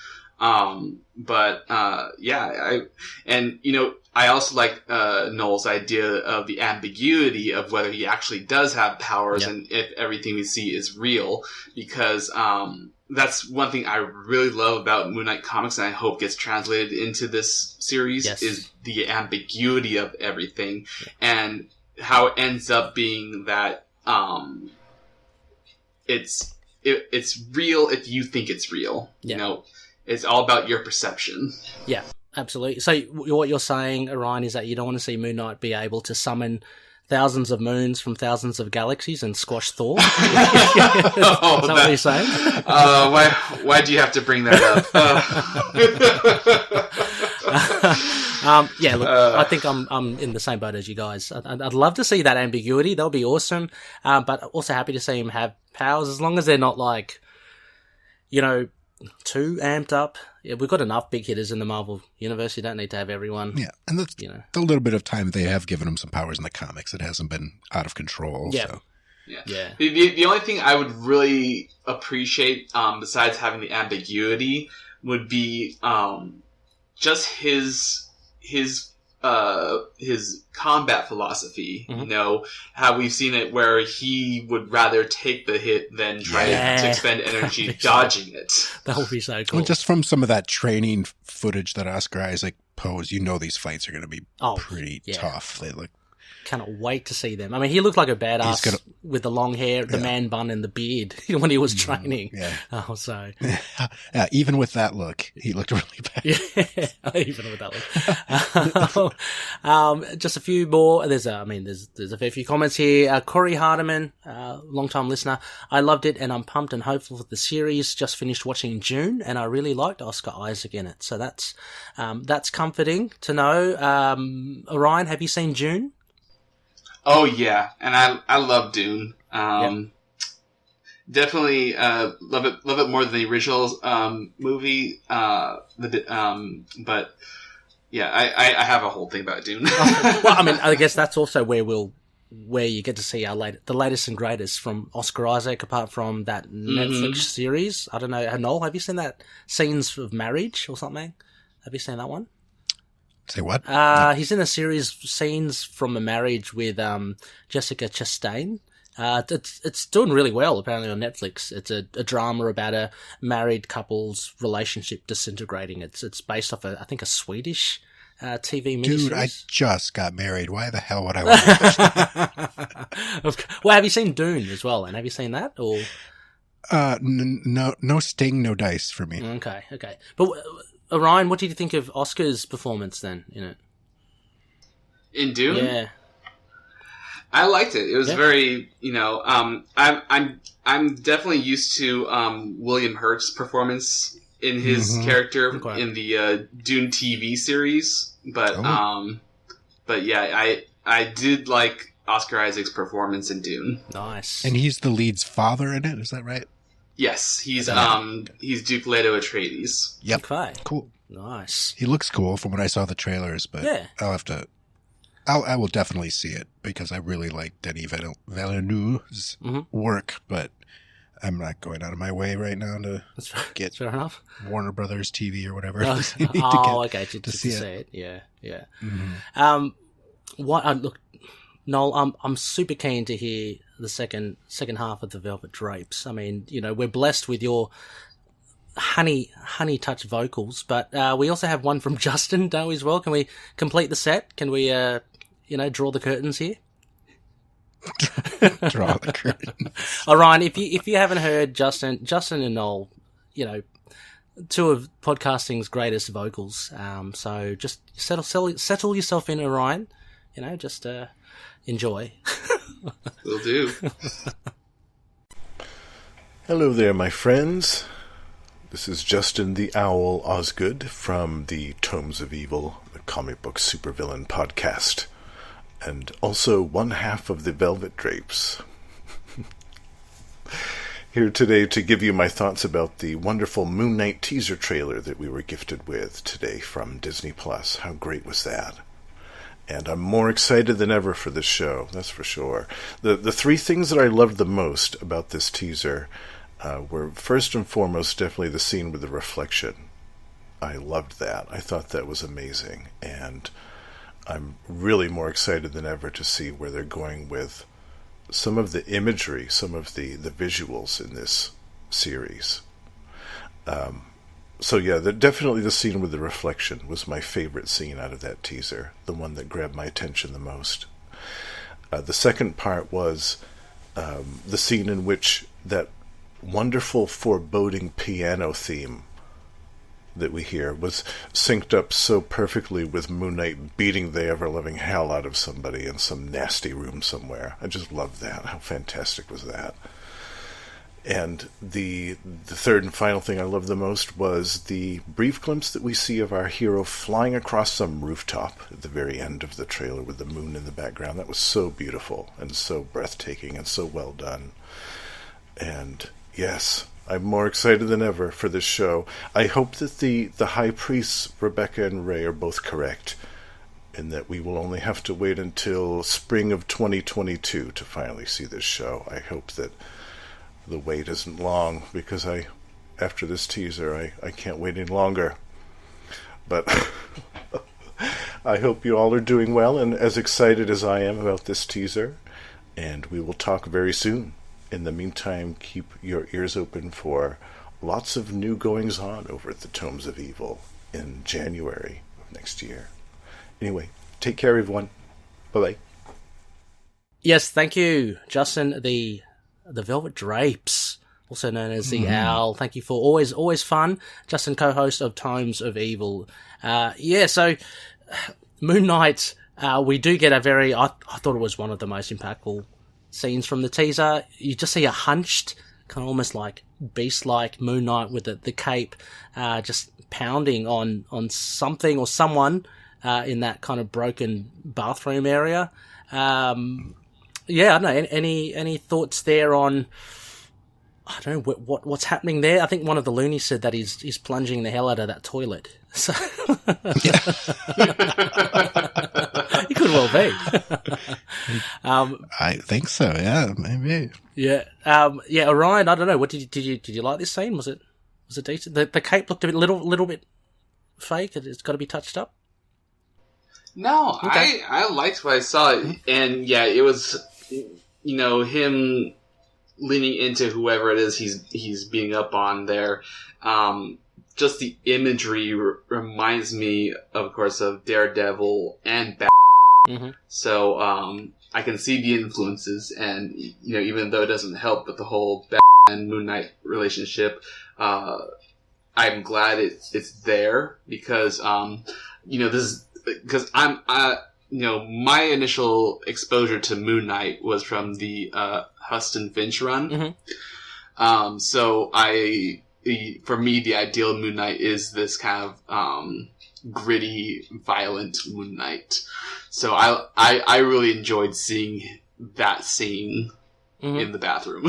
I also like Knol's idea of the ambiguity of whether he actually does have powers and if everything we see is real, because that's one thing I really love about Moon Knight comics, and I hope gets translated into this series, is the ambiguity of everything, and how it ends up being that it's real if you think it's real. Yeah. You know, it's all about your perception. Yeah, absolutely. So what you're saying, Orion, is that you don't want to see Moon Knight be able to summon thousands of moons from thousands of galaxies and squash Thor? Is that what you're saying? Why do you have to bring that up? Yeah, look, I think I'm in the same boat as you guys. I'd love to see that ambiguity. That would be awesome. But also happy to see him have powers, as long as they're not like, you know, too amped up. Yeah, we've got enough big hitters in the Marvel universe. You don't need to have everyone. Yeah, and that's, you know, the little bit of time they have given him some powers in the comics, it hasn't been out of control. Yeah. So. Yeah. The only thing I would really appreciate, besides having the ambiguity, would be just his combat philosophy. Mm-hmm. You know, how we've seen it where he would rather take the hit than try to expend energy dodging it. That would be so cool. Well, just from some of that training footage that Oscar Isaac posed, you know these fights are going to be pretty tough. They look. Cannot wait to see them. I mean, he looked like a badass with the long hair, the man bun, and the beard when he was training. Yeah. Oh, so. Even with that look, he looked really bad. Yeah, even with that look. Just a few more. There's a fair few comments here. Corey Hardiman, long-time listener. I loved it, and I'm pumped and hopeful for the series. Just finished watching June, and I really liked Oscar Isaac in it. So that's comforting to know. Orion, have you seen June? Oh yeah, and I love Dune. Definitely love it more than the original movie. But yeah, I have a whole thing about Dune. Well, I mean, I guess that's also where you get to see the latest and greatest from Oscar Isaac, apart from that Netflix series. I don't know, Knol, have you seen that Scenes of Marriage or something? Have you seen that one? Say what? He's in a series, Scenes from a Marriage, with Jessica Chastain. It's doing really well, apparently, on Netflix. It's a drama about a married couple's relationship disintegrating. It's based off I think a Swedish TV miniseries. Dude, I just got married. Why the hell would I want to watch that? Well, have you seen Dune as well? And have you seen that? Or no sting, no dice for me. Okay. But Orion, what did you think of Oscar's performance then in it? In Dune? Yeah. I liked it. It was very, I'm definitely used to William Hurt's performance in his character in the Dune TV series, but yeah, I did like Oscar Isaac's performance in Dune. Nice. And he's the lead's father in it, is that right? Yes, he's Duke Leto Atreides. Yep. Okay. Cool. Nice. He looks cool from when I saw the trailers, but I will definitely see it because I really like Denis Villeneuve's work, but I'm not going out of my way right now to get fair enough. Warner Brothers TV or whatever. To see it. Yeah. Mm-hmm. Look, Knol, I'm super keen to hear the second half of the Velvet Drapes. I mean, we're blessed with your honey touch vocals, but we also have one from Justin, don't we, as well? Can we complete the set? Can we draw the curtains here? Draw the curtain. Orion, if you haven't heard Justin and Knol, two of podcasting's greatest vocals. So just settle yourself in, Orion. Just enjoy. Will do. Hello there, my friends. This is Justin the Owl Osgood from the Tomes of Evil, the comic book supervillain podcast, and also one half of the Velvet Drapes. Here today to give you my thoughts about the wonderful Moon Knight teaser trailer that we were gifted with today from Disney+. How great was that? And I'm more excited than ever for this show, that's for sure. The three things that I loved the most about this teaser were, first and foremost, definitely the scene with the reflection. I loved that. I thought that was amazing. And I'm really more excited than ever to see where they're going with some of the imagery, some of the visuals in this series. So yeah, definitely the scene with the reflection was my favorite scene out of that teaser, the one that grabbed my attention the most. The second part was the scene in which that wonderful foreboding piano theme that we hear was synced up so perfectly with Moon Knight beating the ever-loving hell out of somebody in some nasty room somewhere. I just loved that. How fantastic was that? And the third and final thing I loved the most was the brief glimpse that we see of our hero flying across some rooftop at the very end of the trailer with the moon in the background. That was so beautiful and so breathtaking and so well done. And yes, I'm more excited than ever for this show. I hope that the High Priests, Rebecca and Ray, are both correct, and that we will only have to wait until spring of 2022 to finally see this show. I hope that the wait isn't long, because after this teaser, I can't wait any longer. But I hope you all are doing well and as excited as I am about this teaser, and we will talk very soon. In the meantime, keep your ears open for lots of new goings-on over at the Tomes of Evil in January of next year. Anyway, take care, everyone. Bye-bye. Yes, thank you, Justin, the Velvet Drapes, also known as the Owl. Thank you for always fun. Justin, co-host of Tomes of Evil. So Moon Knight, we do get a very... I thought it was one of the most impactful scenes from the teaser. You just see a hunched, kind of almost like beast-like Moon Knight with the cape, just pounding on something or someone in that kind of broken bathroom area. I don't know. Any thoughts there on? I don't know what's happening there. I think one of the loonies said that he's plunging the hell out of that toilet. So he could well be. I think so. Yeah, maybe. Yeah. Orion. I don't know. What did you like this scene? Was it decent? The cape looked a little bit fake. It's got to be touched up. No, Okay. I liked what I saw, and yeah, it was him leaning into whoever it is he's beating up on there. Just the imagery reminds me, of course, of Daredevil and Batman. Mm-hmm. So I can see the influences, and even though it doesn't help with the whole Batman and Moon Knight relationship, I'm glad it's there because this is because my initial exposure to Moon Knight was from the Huston Finch run. Mm-hmm. So for me, the ideal Moon Knight is this kind of gritty, violent Moon Knight. So I really enjoyed seeing that scene in the bathroom.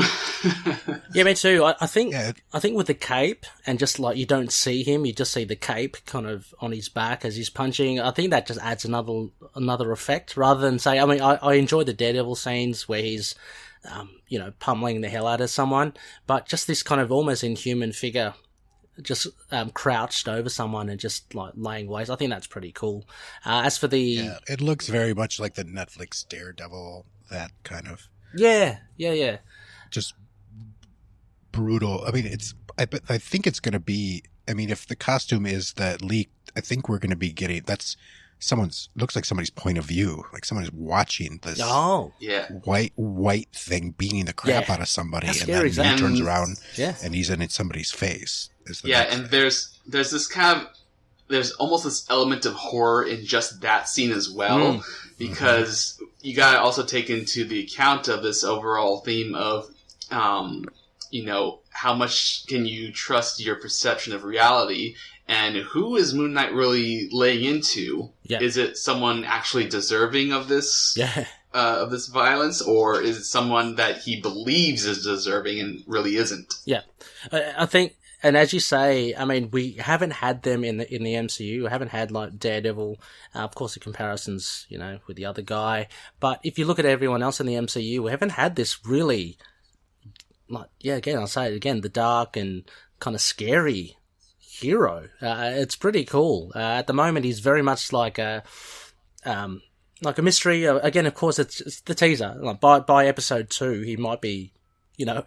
Yeah, me too. I think with the cape and just like you don't see him, you just see the cape kind of on his back as he's punching. I think that just adds another effect rather than say. I mean, I enjoy the Daredevil scenes where he's pummeling the hell out of someone, but just this kind of almost inhuman figure just crouched over someone and just like laying waste. I think that's pretty cool. As for the it looks very much like the Netflix Daredevil, that kind of yeah just brutal. I mean, I think it's going to be. I mean, if the costume is that leaked, I think we're going to be getting looks like somebody's point of view, like someone is watching this white thing beating the crap out of somebody, and then he turns around and he's in somebody's face. And there's this kind of there's almost this element of horror in just that scene as well, because you gotta also take into the account of this overall theme of how much can you trust your perception of reality. And who is Moon Knight really laying into? Yeah. Is it someone actually deserving of this violence, or is it someone that he believes is deserving and really isn't? Yeah, I think, and as you say, I mean, we haven't had them in the MCU. We haven't had like Daredevil. Of course, the comparisons, with the other guy. But if you look at everyone else in the MCU, we haven't had this really, again, I'll say it again, the dark and kind of scary hero. It's pretty cool. At the moment, he's very much like a mystery. Again, of course, it's the teaser. Like by episode 2, he might be,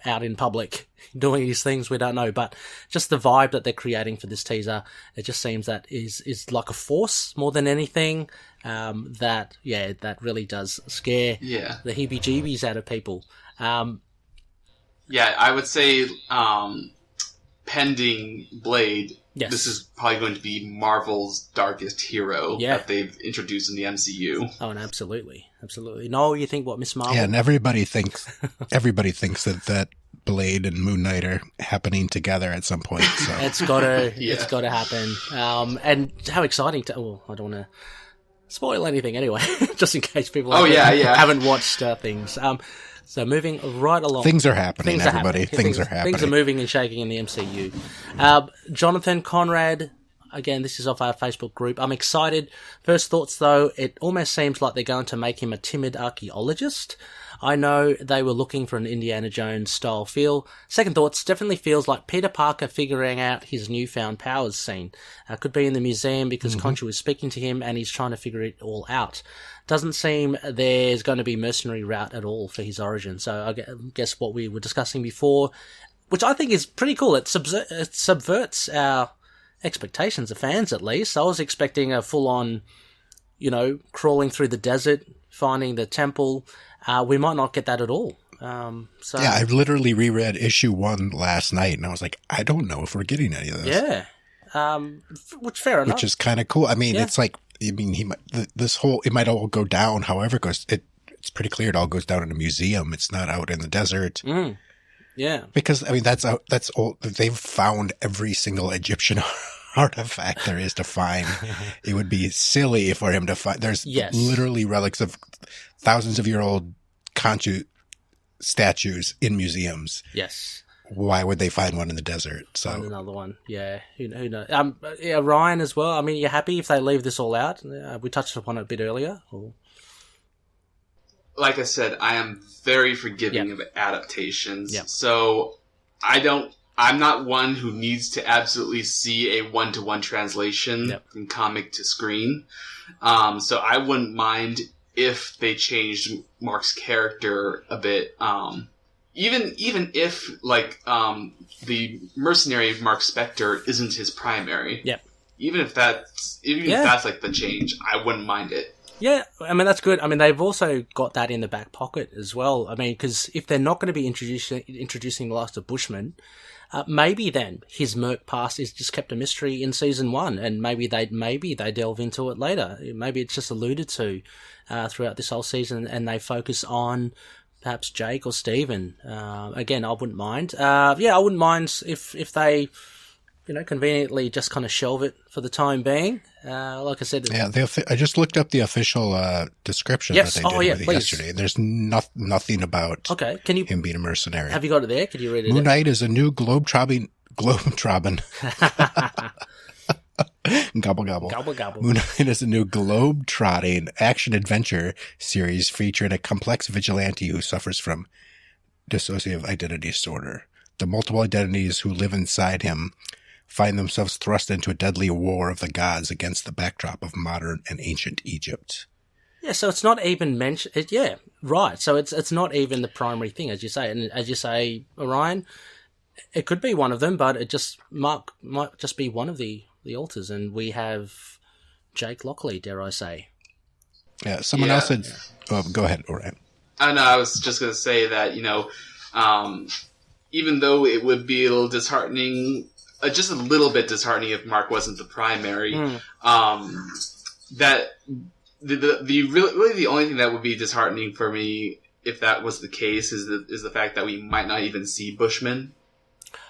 out in public doing these things. We don't know, but just the vibe that they're creating for this teaser, it just seems that is like a force more than anything. That really does scare the heebie-jeebies out of people. Yeah, I would say pending Blade, Yes. this is probably going to be Marvel's darkest hero Yeah. that they've introduced in the MCU. Oh, and absolutely. No, you think what, Miss Marvel? Yeah, and everybody thinks that Blade and Moon Knight are happening together at some point. So It's gotta, Yeah. it's gotta happen. And how exciting I don't want to spoil anything anyway, just in case people haven't watched things. So moving right along. things are happening, Things are everybody. happening. Things are happening. Things are moving and shaking in the MCU. Jonathan Conrad, again, this is off our Facebook group. I'm excited. First thoughts, though, it almost seems like they're going to make him a timid archaeologist. I know they were looking for an Indiana Jones style feel. Second thoughts, definitely feels like Peter Parker figuring out his newfound powers scene. Could be in the museum because Khonshu is speaking to him and he's trying to figure it all out. Doesn't seem there's going to be mercenary route at all for his origin. So I guess what we were discussing before, which I think is pretty cool. It subverts our expectations of fans, at least. I was expecting a full-on, crawling through the desert, finding the temple. We might not get that at all. Yeah, I literally reread issue 1 last night, and I was like, I don't know if we're getting any of this. Yeah. Which fair enough. Which is kind of cool. I mean, it's like, he might, it might all go down. However, it's pretty clear it all goes down in a museum. It's not out in the desert. Yeah. Because, I mean, that's all. They've found every single Egyptian artifact there is to find. It would be silly for him to find. There's literally relics of thousands of year old Khonshu statues in museums. Yes. Why would they find one in the desert? So Find another one. Yeah. Who knows? Ryan as well. I mean, you're happy if they leave this all out? We touched upon it a bit earlier. Or... Like I said, I am very forgiving of adaptations. Yep. So I'm not one who needs to absolutely see a one-to-one translation from comic to screen. So I wouldn't mind if they changed Mark's character a bit. Even if the mercenary Mark Spector isn't his primary. Yep. Even if that's like the change, I wouldn't mind it. Yeah, I mean, that's good. I mean, they've also got that in the back pocket as well. I mean, because if they're not going to be introducing the last of Bushman, maybe then his Merc past is just kept a mystery in season 1, and maybe they delve into it later. Maybe it's just alluded to throughout this whole season, and they focus on perhaps Jake or Steven. Again, I wouldn't mind. I wouldn't mind if they, conveniently just kind of shelve it for the time being. Like I said, I just looked up the official description that they did with it yesterday. There's nothing about him being a mercenary. Have you got it there? Could you read it? Moon Knight is a new globe-trotting gobble gobble. Gobble gobble. Moon Knight is a new globe-trotting action-adventure series featuring a complex vigilante who suffers from dissociative identity disorder. The multiple identities who live inside him find themselves thrust into a deadly war of the gods against the backdrop of modern and ancient Egypt. Yeah, so it's not even mentioned. Yeah, right. So it's not even the primary thing, as you say. And as you say, Orion, it could be one of them, but it might just be one of the alters. And we have Jake Lockley, dare I say. Yeah, someone else said... Oh, go ahead, Orion. I know, I was just going to say that, even though it would be a little disheartening... just a little bit disheartening if Mark wasn't the primary. That really the only thing that would be disheartening for me if that was the case is the fact that we might not even see Bushman,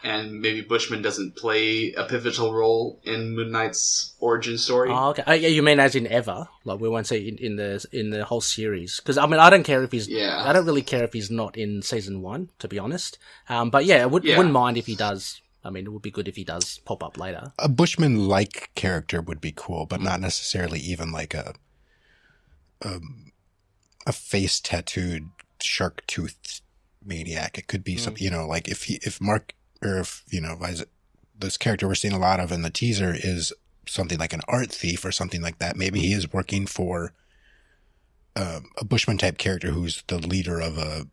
and maybe Bushman doesn't play a pivotal role in Moon Knight's origin story. Oh, okay. You mean as in ever? Like we won't see in the whole series? Because I mean, I don't care if he's. Yeah. I don't really care if he's not in season 1, to be honest. But I wouldn't mind if he does. I mean, it would be good if he does pop up later. A Bushman-like character would be cool, but not necessarily even like a face-tattooed, shark-toothed maniac. It could be something, like if Mark, or if, this character we're seeing a lot of in the teaser is something like an art thief or something like that. Maybe he is working for a Bushman-type character who's the leader of a,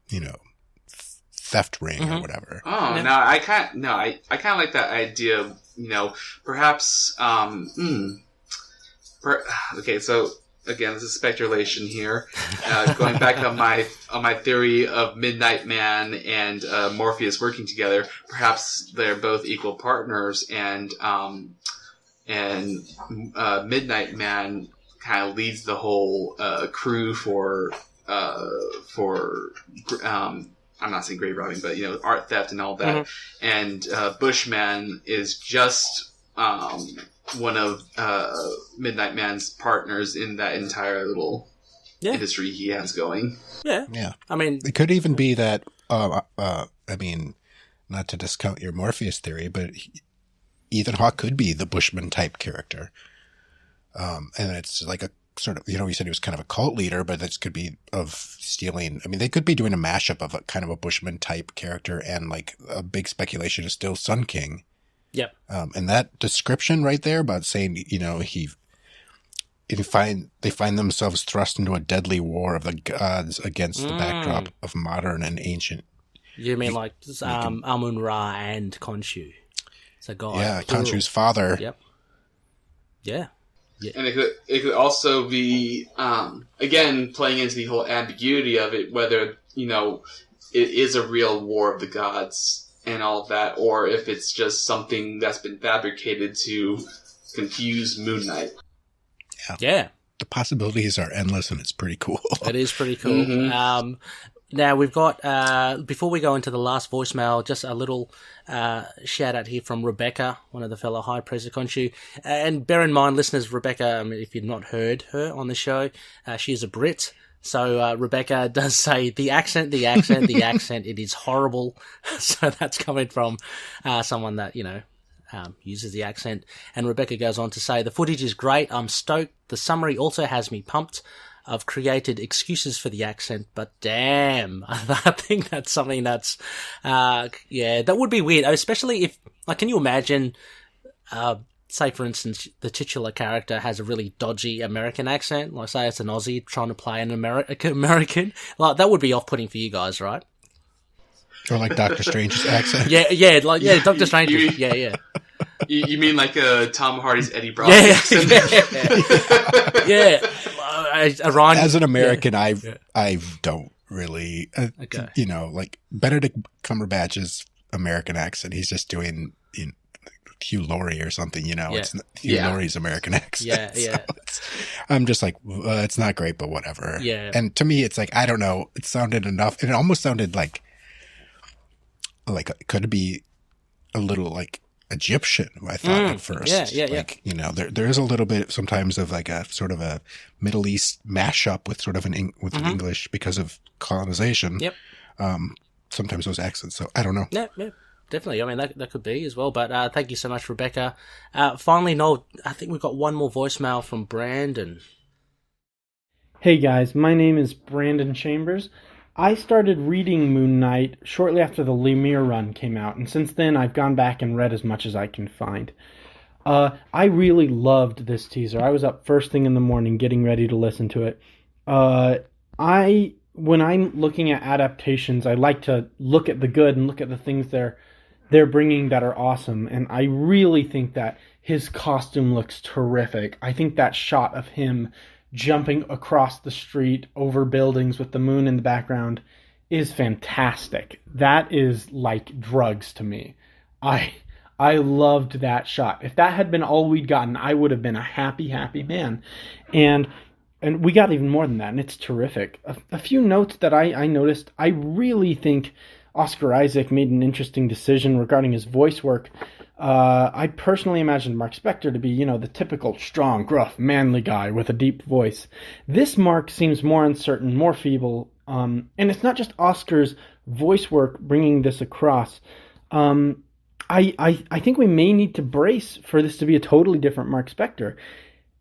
theft ring or whatever. Oh, no, I kind of like that idea of, perhaps, okay, so again, this is speculation here. Going back on my theory of Midnight Man and Morpheus working together, perhaps they're both equal partners, and Midnight Man kind of leads the whole crew for I'm not saying grave robbing, but art theft and all that. Mm-hmm. And Bushman is just one of Midnight Man's partners in that entire little industry he has going. Yeah. I mean, it could even be that. I mean, not to discount your Morpheus theory, but Ethan Hawke could be the Bushman type character. And it's like a sort of, you said he was kind of a cult leader, but this could be of stealing. I mean, they could be doing a mashup of a kind of a Bushman type character, and like a big speculation is still Sun King. Yep. And that description right there about saying, they find themselves thrust into a deadly war of the gods against the backdrop of modern and ancient. You mean like Amun-Ra and Khonshu? It's a god. Yeah, Khonshu's father. Yep. Yeah. Yeah. And it could also be, again, playing into the whole ambiguity of it, whether, it is a real war of the gods and all that, or if it's just something that's been fabricated to confuse Moon Knight. Yeah. The possibilities are endless, and it's pretty cool. It is pretty cool. Mm-hmm. Now, we've got, before we go into the last voicemail, just a little shout out here from Rebecca, one of the fellow high priests of Khonshu. And bear in mind, listeners, Rebecca, if you've not heard her on the show, she is a Brit. So Rebecca does say, the accent, it is horrible. So that's coming from someone that, uses the accent. And Rebecca goes on to say, the footage is great. I'm stoked. The summary also has me pumped. I've created excuses for the accent, but damn, I think that's something that's, that would be weird, especially if, can you imagine, say for instance, the titular character has a really dodgy American accent, like say it's an Aussie trying to play an American, like that would be off-putting for you guys, right? Or like Doctor Strange's accent. Doctor Strange, yeah. You mean like Tom Hardy's Eddie Brock accent? Yeah. Orion, as an American, I don't really, like Benedict Cumberbatch's American accent. He's just doing Hugh Laurie or something, It's Hugh Laurie's American accent. Yeah. So I'm just like, it's not great, but whatever. Yeah. And to me, it's like, I don't know. It sounded enough. It almost sounded like could it be a little like Egyptian, I thought at first. Yeah. There is a little bit sometimes of like a sort of a Middle East mashup with sort of English because of colonization. Yep. Sometimes those accents. So I don't know. Yeah, definitely. I mean, that could be as well. But thank you so much, Rebecca. Finally, Knol, I think we've got one more voicemail from Brandon. Hey guys, my name is Brandon Chambers. I started reading Moon Knight shortly after the Lemire run came out, and since then I've gone back and read as much as I can find. I really loved this teaser. I was up first thing in the morning getting ready to listen to it. When I'm looking at adaptations, I like to look at the good and look at the things they're bringing that are awesome, and I really think that his costume looks terrific. I think that shot of him jumping across the street over buildings with the moon in the background is fantastic. That is like drugs to me. I loved that shot. If that had been all we'd gotten, I would have been a happy man. And we got even more than that, and it's terrific. A few notes that I noticed. I really think Oscar Isaac made an interesting decision regarding his voice work. I personally imagined Mark Spector to be, the typical strong, gruff, manly guy with a deep voice. This Mark seems more uncertain, more feeble, and it's not just Oscar's voice work bringing this across. I think we may need to brace for this to be a totally different Mark Spector.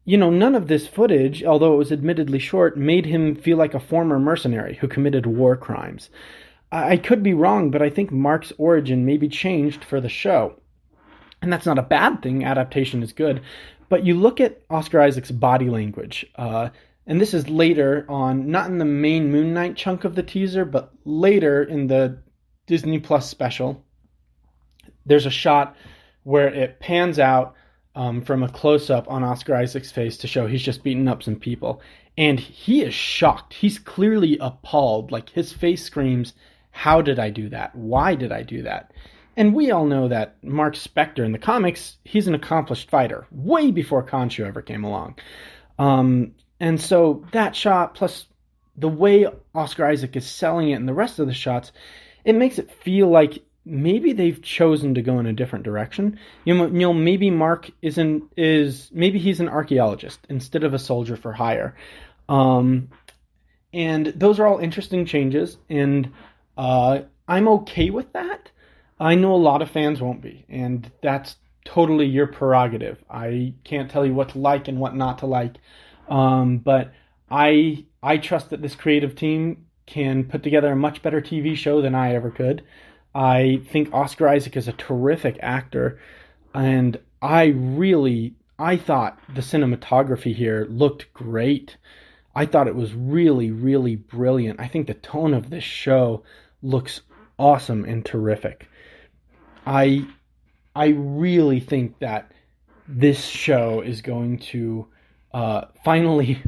None of this footage, although it was admittedly short, made him feel like a former mercenary who committed war crimes. I could be wrong, but I think Mark's origin may be changed for the show. And that's not a bad thing. Adaptation is good. But you look at Oscar Isaac's body language, and this is later on, not in the main Moon Knight chunk of the teaser, but later in the Disney Plus special. There's a shot where it pans out from a close-up on Oscar Isaac's face to show he's just beating up some people. And he is shocked. He's clearly appalled. Like, his face screams, how did I do that? Why did I do that? And we all know that Mark Spector in the comics, he's an accomplished fighter, way before KHONSHU ever came along. And so that shot, plus the way Oscar Isaac is selling it and the rest of the shots, it makes it feel like maybe they've chosen to go in a different direction. You know, maybe Mark maybe he's an archaeologist instead of a soldier for hire. And those are all interesting changes, and I'm okay with that. I know a lot of fans won't be, and that's totally your prerogative. I can't tell you what to like and what not to like, but I trust that this creative team can put together a much better TV show than I ever could. I think Oscar Isaac is a terrific actor, and I thought the cinematography here looked great. I thought it was really, really brilliant. I think the tone of this show looks awesome and terrific. I really think that this show is going to finally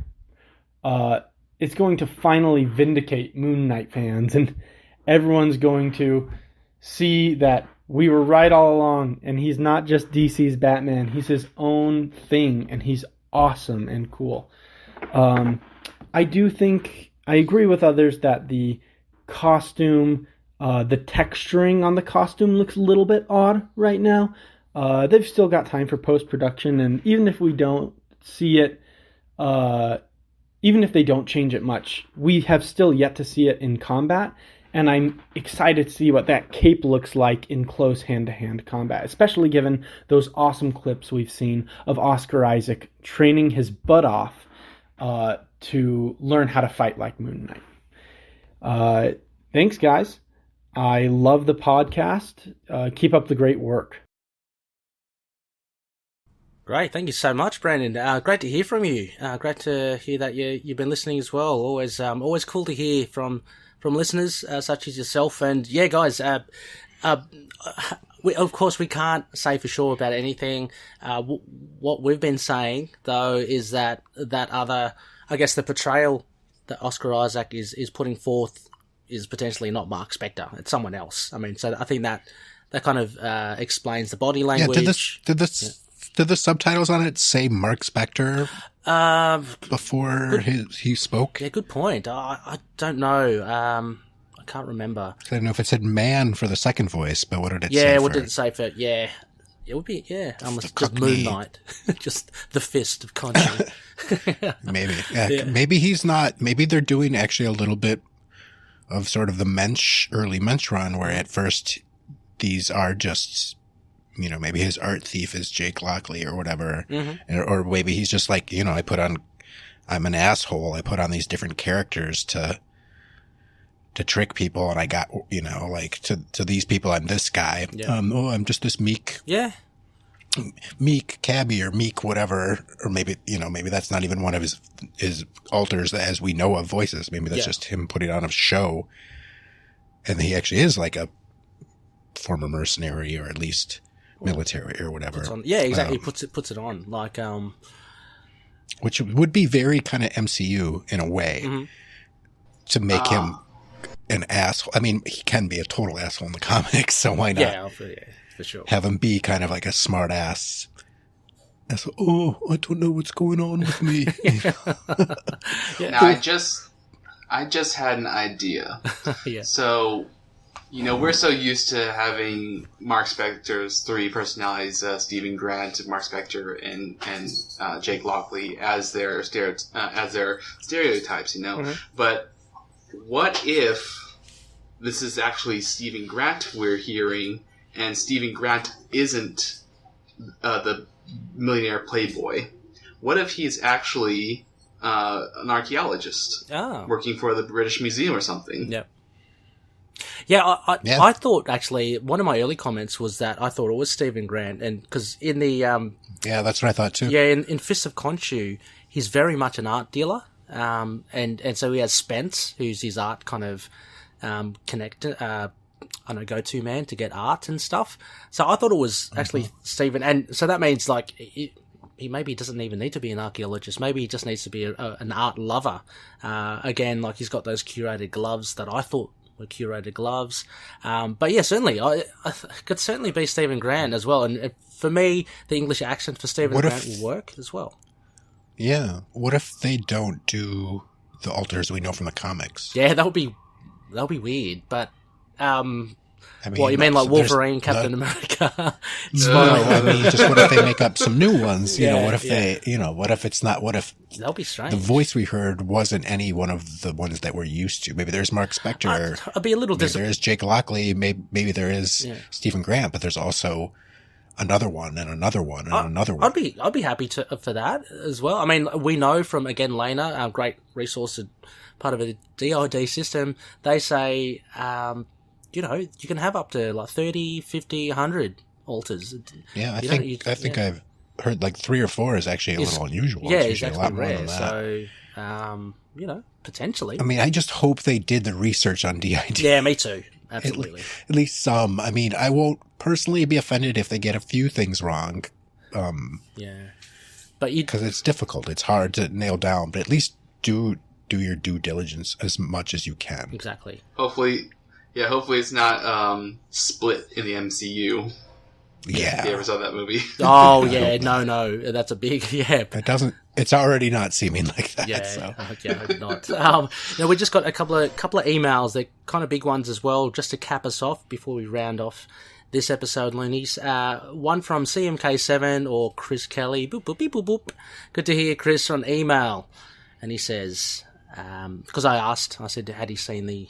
vindicate Moon Knight fans, and everyone's going to see that we were right all along, and he's not just DC's Batman. He's his own thing, and he's awesome and cool. I do think, I agree with others that the costume, the texturing on the costume looks a little bit odd right now. They've still got time for post-production, and even if we don't see it, even if they don't change it much, we have still yet to see it in combat, and I'm excited to see what that cape looks like in close hand-to-hand combat, especially given those awesome clips we've seen of Oscar Isaac training his butt off to learn how to fight like Moon Knight. Thanks, guys. I love the podcast. Keep up the great work. Great, thank you so much, Brandon. Great to hear from you. Great to hear that you've been listening as well. Always cool to hear from listeners such as yourself. And yeah, guys, of course we can't say for sure about anything. What we've been saying though is that other, I guess, the portrayal that Oscar Isaac is putting forth is potentially not Mark Spector. It's someone else. I mean, so I think that kind of explains the body language. Yeah, did the subtitles on it say Mark Spector before he spoke? Yeah, good point. I don't know. I can't remember. I don't know if it said man for the second voice, but what did it say? Yeah, what did it say for it? Yeah. It would be, almost just Moon Knight. Just the fist of KHONSHU. Maybe. Yeah. Maybe he's not. Maybe they're doing actually a little bit of sort of the early Mensch run, where at first these are just, maybe his art thief is Jake Lockley or whatever. Mm-hmm. Or maybe he's just like, I'm an asshole. I put on these different characters to trick people, and I got, to these people, I'm this guy. Yeah. I'm just this meek. Yeah. Meek cabbie or meek whatever, or maybe that's not even one of his alters as we know of voices. Maybe that's just him putting on a show, and he actually is like a former mercenary or at least military or whatever. Yeah, exactly. Puts it on like which would be very kind of MCU in a way, mm-hmm. to make him an asshole. I mean, he can be a total asshole in the comics, so why not? Yeah, for sure. Have him be kind of like a smart ass. Oh, I don't know what's going on with me. Now, I just had an idea. Yeah. So, we're so used to having Mark Spector's three personalities, Stephen Grant, Mark Spector, and Jake Lockley as their stereotypes, Mm-hmm. But what if this is actually Stephen Grant we're hearing, and Stephen Grant isn't the millionaire playboy? What if he's actually an archaeologist working for the British Museum or something? Yep. Yeah, I thought actually one of my early comments was that I thought it was Stephen Grant, and because in the yeah, that's what I thought too. Yeah, in Fists of KHONSHU, he's very much an art dealer, and so he has Spence, who's his art kind of I don't know, go-to man to get art and stuff. So I thought it was actually Stephen, and so that means like he maybe doesn't even need to be an archaeologist. Maybe he just needs to be an art lover. Again, like he's got those curated gloves that I thought were curated gloves. But yeah, certainly, I could certainly be Stephen Grant as well. And for me, the English accent for Stephen Grant will work as well. Yeah. What if they don't do the alters we know from the comics? Yeah, that would be weird. But I mean, what you mean, like Wolverine, Captain America? No, I mean, just what if they make up some new ones? You know, what if they, what if it's not? What if that'll be strange? The voice we heard wasn't any one of the ones that we're used to. Maybe there's Mark Spector. I'd be a little disappointed. There is Jake Lockley. Maybe there is Stephen Grant, but there's also another one and another one and another one. I'd be happy for that as well. I mean, we know from again Lena, our great resource, part of a DID system. They say. You can have up to like 30, 50, 100 alters. Yeah, I think I've heard like 3 or 4 is actually a little unusual. Yeah, it's actually a lot rare. more than that. So, potentially. I mean, I just hope they did the research on DID. Yeah, me too. Absolutely. At least some. I mean, I won't personally be offended if they get a few things wrong. But because it's difficult. It's hard to nail down. But at least do your due diligence as much as you can. Exactly. Hopefully it's not Split in the MCU. Yeah. If you ever saw that movie. Oh, yeah. No. That's a big, It's already not seeming like that. Yeah, so. I hope not. We just got a couple of emails. They're kind of big ones as well, just to cap us off before we round off this episode, Loonies. One from CMK7 or Chris Kelly. Boop, boop, beep, boop, boop. Good to hear Chris on email. And he says, because I said, had he seen the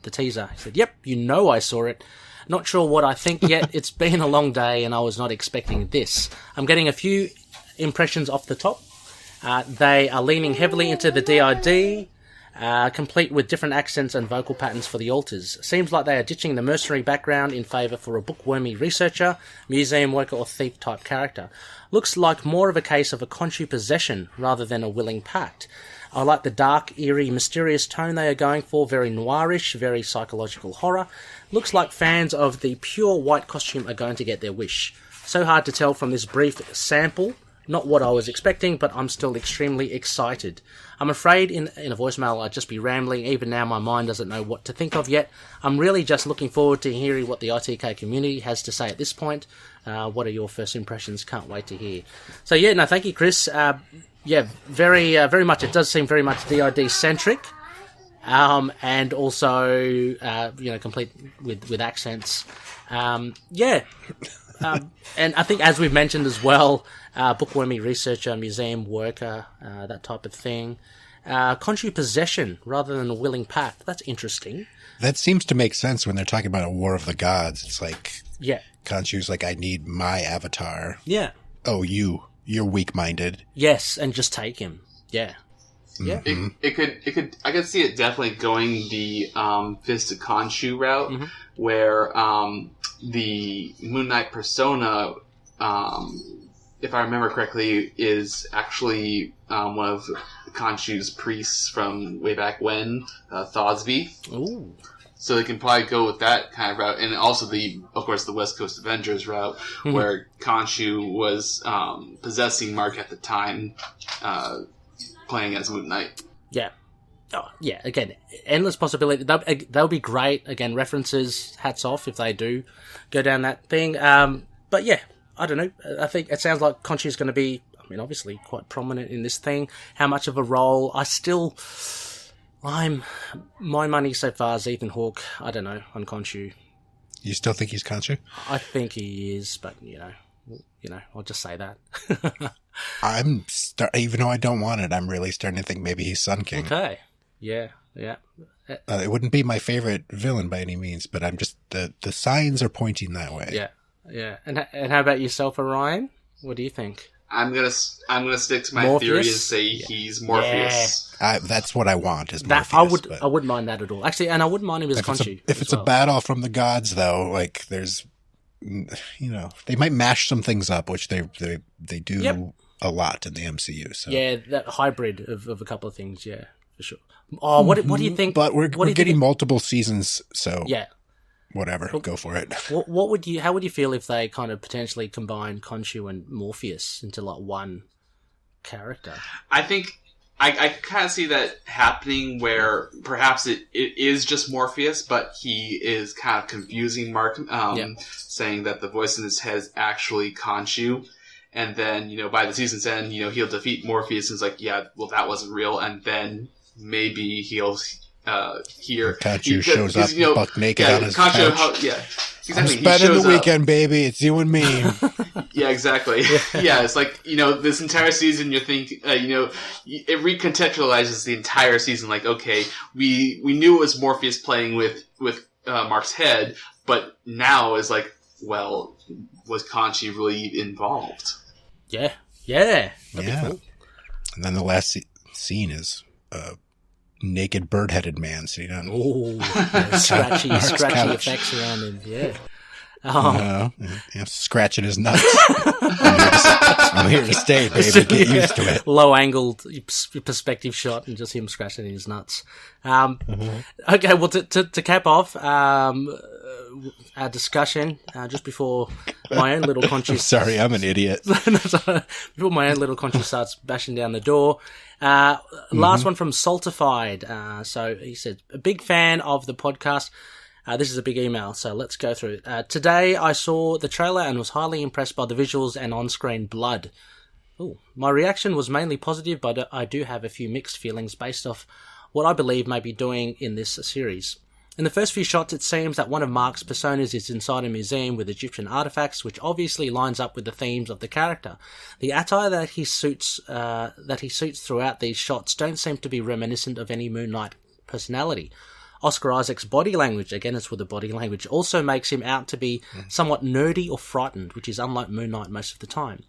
teaser? He said, yep, I saw it. Not sure what I think yet. It's been a long day and I was not expecting this. I'm getting a few impressions off the top. They are leaning heavily into the DID, complete with different accents and vocal patterns for the alters. Seems like they are ditching the mercenary background in favour for a bookwormy researcher, museum worker or thief type character. Looks like more of a case of a KHONSHU possession rather than a willing pact. I like the dark, eerie, mysterious tone they are going for, very noirish, very psychological horror. Looks like fans of the pure white costume are going to get their wish. So hard to tell from this brief sample. Not what I was expecting, but I'm still extremely excited. I'm afraid in a voicemail I'd just be rambling. Even now my mind doesn't know what to think of yet. I'm really just looking forward to hearing what the ITK community has to say at this point. What are your first impressions? Can't wait to hear. So thank you, Chris. Very much. It does seem very much DID-centric. And also, complete with accents. And I think, as we've mentioned as well, bookwormy researcher, museum worker, that type of thing. KHONSHU possession rather than a willing pact. That's interesting. That seems to make sense when they're talking about a war of the gods. It's like, KHONSHU's like, I need my avatar. Yeah. Oh, you're weak-minded. Yes, and just take him. Yeah. Yeah. It could. I could see it definitely going the Fist of Khonshu route, where the Moon Knight persona, if I remember correctly, is actually one of Khonshu's priests from way back when, Thothsby. Ooh. So they can probably go with that kind of route, and also of course, the West Coast Avengers route, where Khonshu was possessing Mark at the time, playing as Moon Knight. Yeah. Oh, yeah, again, endless possibility. That would be great. Again, references, hats off if they do go down that thing. But yeah, I don't know. I think it sounds like Khonshu is going to be, obviously quite prominent in this thing. How much of a role? My money so far is Ethan Hawke. I don't know, on Khonshu. You still think he's KHONSHU? I think he is, but, I'll just say that. Even though I don't want it, I'm really starting to think maybe he's Sun King. Okay. Yeah. It wouldn't be my favorite villain by any means, but I'm just the signs are pointing that way. Yeah. And how about yourself, Orion? What do you think? I'm gonna stick to my Morpheus? theory and say he's Morpheus. Yeah. That's what I want. Is Morpheus, I wouldn't mind that at all. Actually, and I wouldn't mind him as KHONSHU. If it's a battle from the gods, though, like there's, they might mash some things up, which they do a lot in the MCU. So yeah, that hybrid of a couple of things. Yeah, for sure. Oh, what do you think? But we're getting multiple seasons, so yeah. whatever, go for it. What would you? How would you feel if they kind of potentially combined Khonshu and Morpheus into like one character? I think I kind of see that happening where perhaps it is just Morpheus, but he is kind of confusing Mark, saying that the voice in his head is actually Khonshu. And then, by the season's end, he'll defeat Morpheus and it's like, yeah, well, that wasn't real. And then maybe he'll hear... Khonshu shows up buck naked on his couch. Exactly. I'm spending the weekend, baby. It's you and me. Yeah, exactly. Yeah, it's like, this entire season, you think, it recontextualizes the entire season. Like, okay, we knew it was Morpheus playing with Mark's head, but now it's like, well, was Khonshu really involved? Yeah. Cool. And then the last scene is a naked bird-headed man sitting on scratchy effects around him. Yeah. Scratching his nuts. I'm here to stay, baby. Get used to it. Low-angled perspective shot and just him scratching his nuts. Okay, well, to cap off our discussion, just before my own little conscious... Sorry, I'm an idiot. Before my own little conscious starts bashing down the door. Last one from Saltified. So he said, a big fan of the podcast. This is a big email, so let's go through it. Today I saw the trailer and was highly impressed by the visuals and on-screen blood. Ooh. My reaction was mainly positive, but I do have a few mixed feelings based off what I believe may be doing in this series. In the first few shots, it seems that one of Mark's personas is inside a museum with Egyptian artifacts, which obviously lines up with the themes of the character. The attire that he suits throughout these shots don't seem to be reminiscent of any Moon Knight personality. Oscar Isaac's body language, again it's with the body language, also makes him out to be somewhat nerdy or frightened, which is unlike Moon Knight most of the time.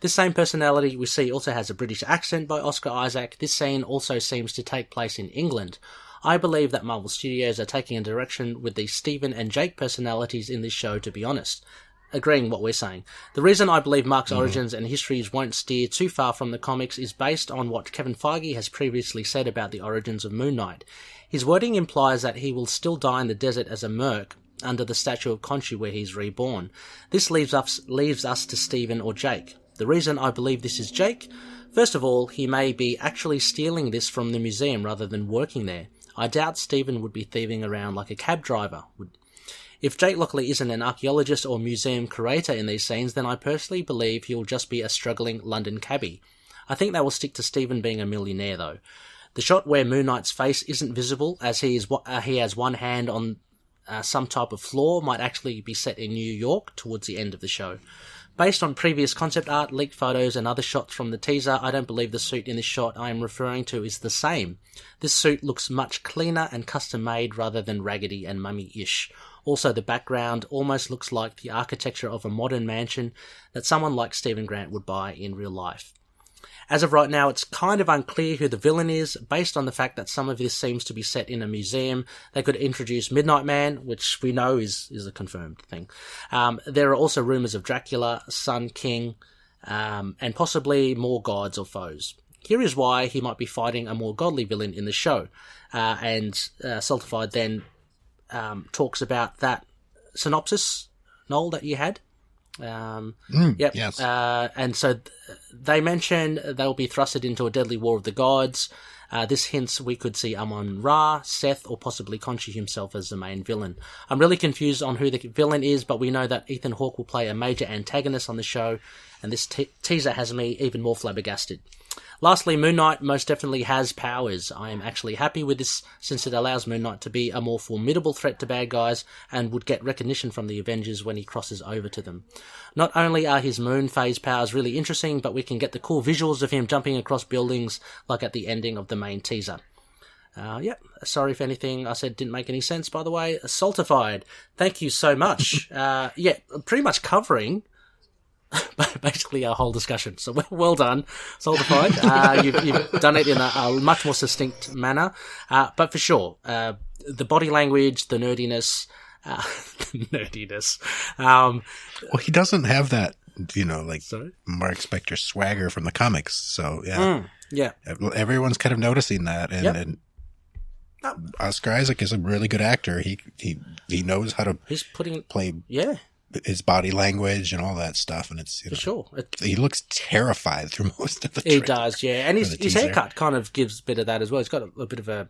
This same personality we see also has a British accent by Oscar Isaac. This scene also seems to take place in England. I believe that Marvel Studios are taking a direction with the Stephen and Jake personalities in this show, to be honest. Agreeing what we're saying. The reason I believe Mark's origins and histories won't steer too far from the comics is based on what Kevin Feige has previously said about the origins of Moon Knight. His wording implies that he will still die in the desert as a merc under the statue of Khonshu where he's reborn. This leaves us to Stephen or Jake. The reason I believe this is Jake? First of all, he may be actually stealing this from the museum rather than working there. I doubt Stephen would be thieving around like a cab driver would. If Jake Lockley isn't an archaeologist or museum curator in these scenes, then I personally believe he'll just be a struggling London cabbie. I think they will stick to Stephen being a millionaire, though. The shot where Moon Knight's face isn't visible, as he has one hand on some type of floor, might actually be set in New York towards the end of the show. Based on previous concept art, leaked photos, and other shots from the teaser, I don't believe the suit in this shot I am referring to is the same. This suit looks much cleaner and custom-made rather than raggedy and mummy-ish. Also, the background almost looks like the architecture of a modern mansion that someone like Stephen Grant would buy in real life. As of right now, it's kind of unclear who the villain is. Based on the fact that some of this seems to be set in a museum, they could introduce Midnight Man, which we know is a confirmed thing. There are also rumours of Dracula, Sun King, and possibly more gods or foes. Here is why he might be fighting a more godly villain in the show. And Saltified then talks about that synopsis, Knol, that you had. Yep. Yes. And so they mention they'll be thrusted into a deadly war of the gods. This hints we could see Amon-Ra, Seth, or possibly Khonshu himself as the main villain. I'm really confused on who the villain is, but we know that Ethan Hawke will play a major antagonist on the show, and this teaser has me even more flabbergasted. Lastly, Moon Knight most definitely has powers. I am actually happy with this since it allows Moon Knight to be a more formidable threat to bad guys and would get recognition from the Avengers when he crosses over to them. Not only are his moon phase powers really interesting, but we can get the cool visuals of him jumping across buildings like at the ending of the main teaser. Sorry if anything I said didn't make any sense, by the way. Saltified, thank you so much. Pretty much covering basically our whole discussion. So well done, Saltified. You've done it in a much more succinct manner. But for sure, the body language, the nerdiness, well, he doesn't have that, Sorry? Mark Spector swagger from the comics. So yeah. Everyone's kind of noticing that. And Oscar Isaac is a really good actor. He he knows how to He's putting play yeah. his body language and all that stuff, and it's For sure. He looks terrified through most of the. He does, yeah, and his teaser. haircut kind of gives a bit of that as well. He's got a bit of a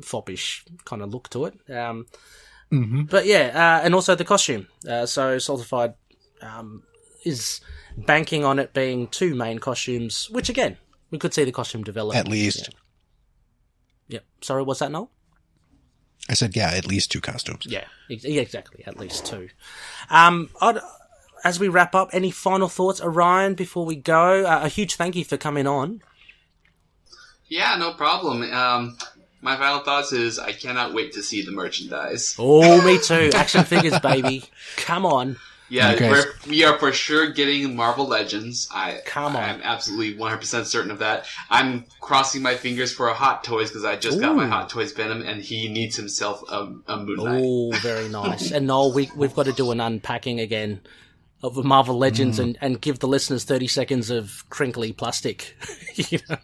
foppish kind of look to it. But yeah, and also the costume. So Saltified is banking on it being 2 main costumes, which again we could see the costume develop At least. Yeah. Sorry, what's that, Knol? I said, yeah, at least 2 costumes. Yeah, exactly. At least 2. As we wrap up, any final thoughts, Orion, before we go? A huge thank you for coming on. Yeah, no problem. My final thoughts is I cannot wait to see the merchandise. Oh, me too. Action figures, baby. Come on. Yeah, we are for sure getting Marvel Legends. Come on. I'm absolutely 100% certain of that. I'm crossing my fingers for a Hot Toys because I just got my Hot Toys Venom, and he needs himself a Moon Knight. Oh, very nice. And Knol, we've got to do an unpacking again of the Marvel Legends and give the listeners 30 seconds of crinkly plastic. You know?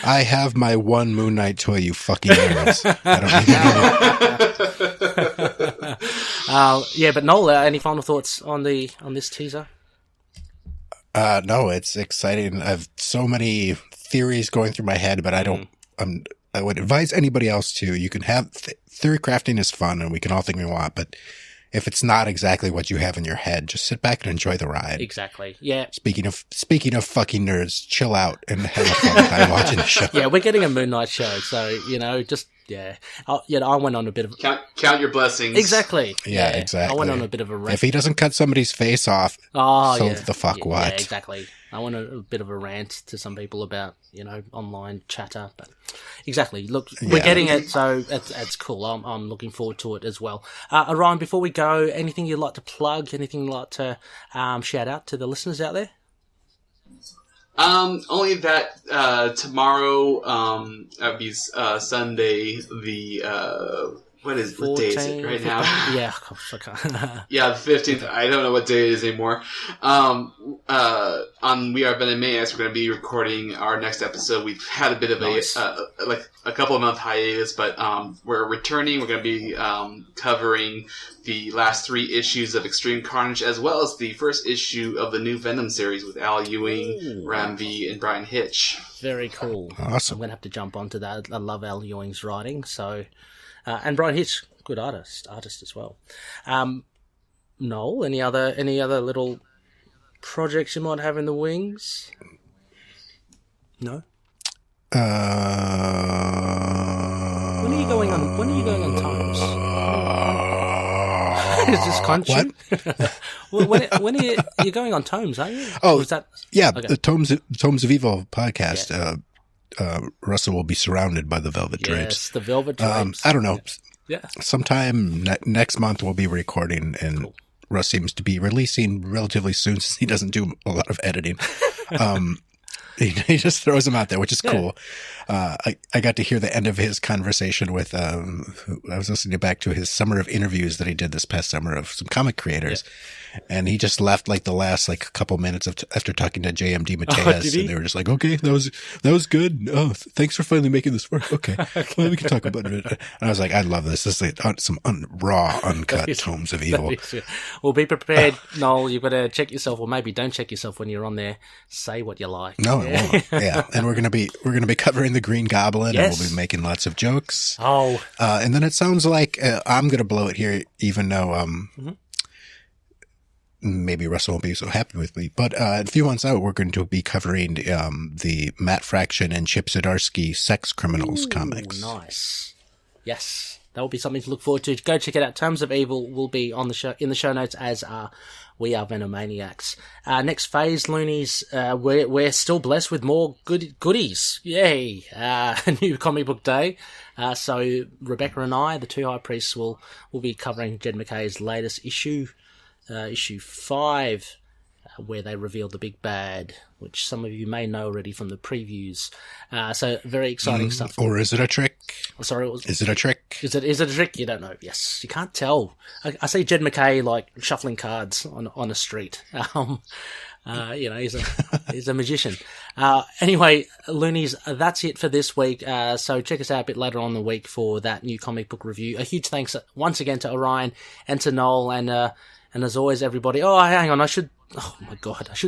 I have my one Moon Knight toy, you fucking nerds. I don't need yeah, but Knol, any final thoughts on this teaser? No, it's exciting. I've so many theories going through my head, but I don't. I would advise anybody else to. You can have theory crafting is fun, and we can all think we want, but if it's not exactly what you have in your head, just sit back and enjoy the ride. Exactly. Yeah. Speaking of fucking nerds, chill out and have a fun time watching the show. Yeah, we're getting a Moon Knight show, so just. Yeah, I went on a bit of count your blessings. Exactly. Yeah, exactly. I went on a bit of a rant. If he doesn't cut somebody's face off, the fuck what? Yeah, exactly. I went a bit of a rant to some people about online chatter, but exactly. Look, we're getting it, so it's cool. I'm looking forward to it as well. Orion, before we go, anything you'd like to plug? Anything you'd like to shout out to the listeners out there? Only that, tomorrow, that'd be, Sunday, what day is it right now? Yeah, gosh, I can't. Yeah, the 15th. I don't know what day it is anymore. On We Are Venomaniacs, we're going to be recording our next episode. We've had a bit of a couple of month hiatus, but, we're returning. We're going to be, covering the last 3 issues of Extreme Carnage, as well as the first issue of the new Venom series with Al Ewing, Ram V, and Brian Hitch. Very cool. Awesome. I'm going to have to jump onto that. I love Al Ewing's writing, so... and Brian Hitch, good artist as well. Knol, any other little projects you might have in the wings? No. When are you going on Tomes? Is this KHONSHU? What? when are you going on Tomes? Are you? Oh, is that yeah. Okay. The Tomes of Evil podcast. Yeah. Russell will be surrounded by the Velvet Drapes. Yes, the Velvet Drapes. I don't know. Yeah. Sometime next month we'll be recording, and cool. Russ seems to be releasing relatively soon since he doesn't do a lot of editing. He just throws them out there, which is cool. I got to hear the end of his conversation with, I was listening back to his summer of interviews that he did this past summer of some comic creators. Yeah. And he just left the last couple minutes after talking to JMD Mateus, and they were just like, "Okay, that was good. Oh, thanks for finally making this work. Okay, well, we can talk about it." And I was like, "I love this. This is some raw, uncut Tomes of Evil." Well, be prepared, Knol. You've got to check yourself, or maybe don't check yourself when you're on there. Say what you like. No, I won't. Yeah, and we're gonna be covering the Green Goblin, and we'll be making lots of jokes. Oh, and then it sounds like I'm gonna blow it here, even though maybe Russell won't be so happy with me, but a few months out, we're going to be covering the Matt Fraction and Chip Zdarsky Sex Criminals comics. Nice. Yes, that will be something to look forward to. Go check it out. Tomes of Evil will be on the in the show notes, as We Are Venomaniacs. Next phase, Loonies, we're still blessed with more goodies. Yay! A new comic book day. So Rebecca and I, the 2 high priests, will be covering Jed MacKay's latest issue. Issue 5, where they reveal the big bad, which some of you may know already from the previews. So very exciting stuff. Or is it a trick? Sorry, is it a trick? Is it a trick? You don't know. Yes, you can't tell. I see Jed MacKay shuffling cards on a street. He's a magician. Anyway, Loonies, that's it for this week. So check us out a bit later on in the week for that new comic book review. A huge thanks once again to Orion and to Knol, and as always, everybody. Oh, hang on, I should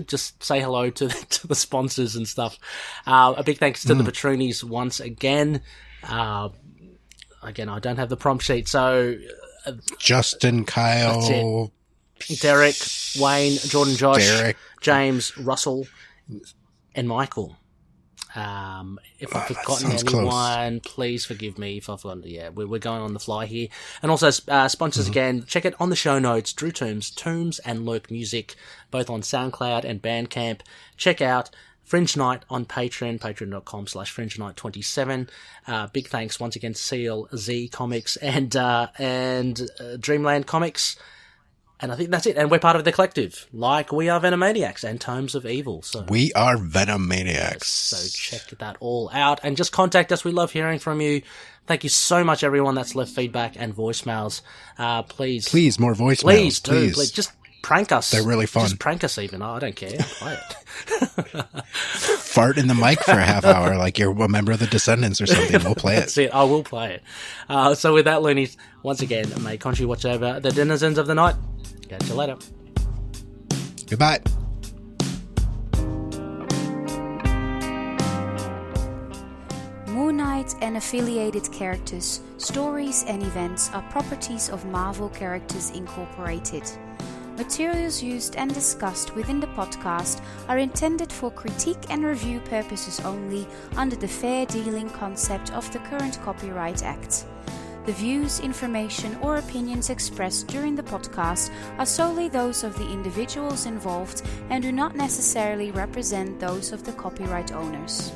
just say hello to the sponsors and stuff. A big thanks to the Patroonies once again. Again, I don't have the prompt sheet, so Justin, Kyle, Derek, Wayne, Jordan, Josh, Derek, James, Russell, and Michael. If I've forgotten anyone, please forgive me if I've forgotten. Yeah, we're going on the fly here. And also, sponsors again, check it on the show notes, Drew Tombs and Lurk Music, both on SoundCloud and Bandcamp. Check out Fringe Night on Patreon, patreon.com/FringeNight27. Big thanks once again to CLZ Comics and Dreamland Comics. And I think that's it. And we're part of the collective, like we are Venomaniacs and Tomes of Evil. So we are Venomaniacs. So check that all out and just contact us. We love hearing from you. Thank you so much, everyone that's left feedback and voicemails. Please, more voicemails. Please, just prank us. They're really fun. Just prank us even. I don't care. Play it. Fart in the mic for a half hour like you're a member of the Descendants or something. We'll play it. That's it. I will play it. So with that, Loonies, once again, may KHONSHU watch over the denizens of the night. Catch you later. Goodbye. Moon Knight and affiliated characters, stories and events are properties of Marvel Characters Incorporated. Materials used and discussed within the podcast are intended for critique and review purposes only under the fair dealing concept of the current Copyright Act. The views, information, or opinions expressed during the podcast are solely those of the individuals involved and do not necessarily represent those of the copyright owners.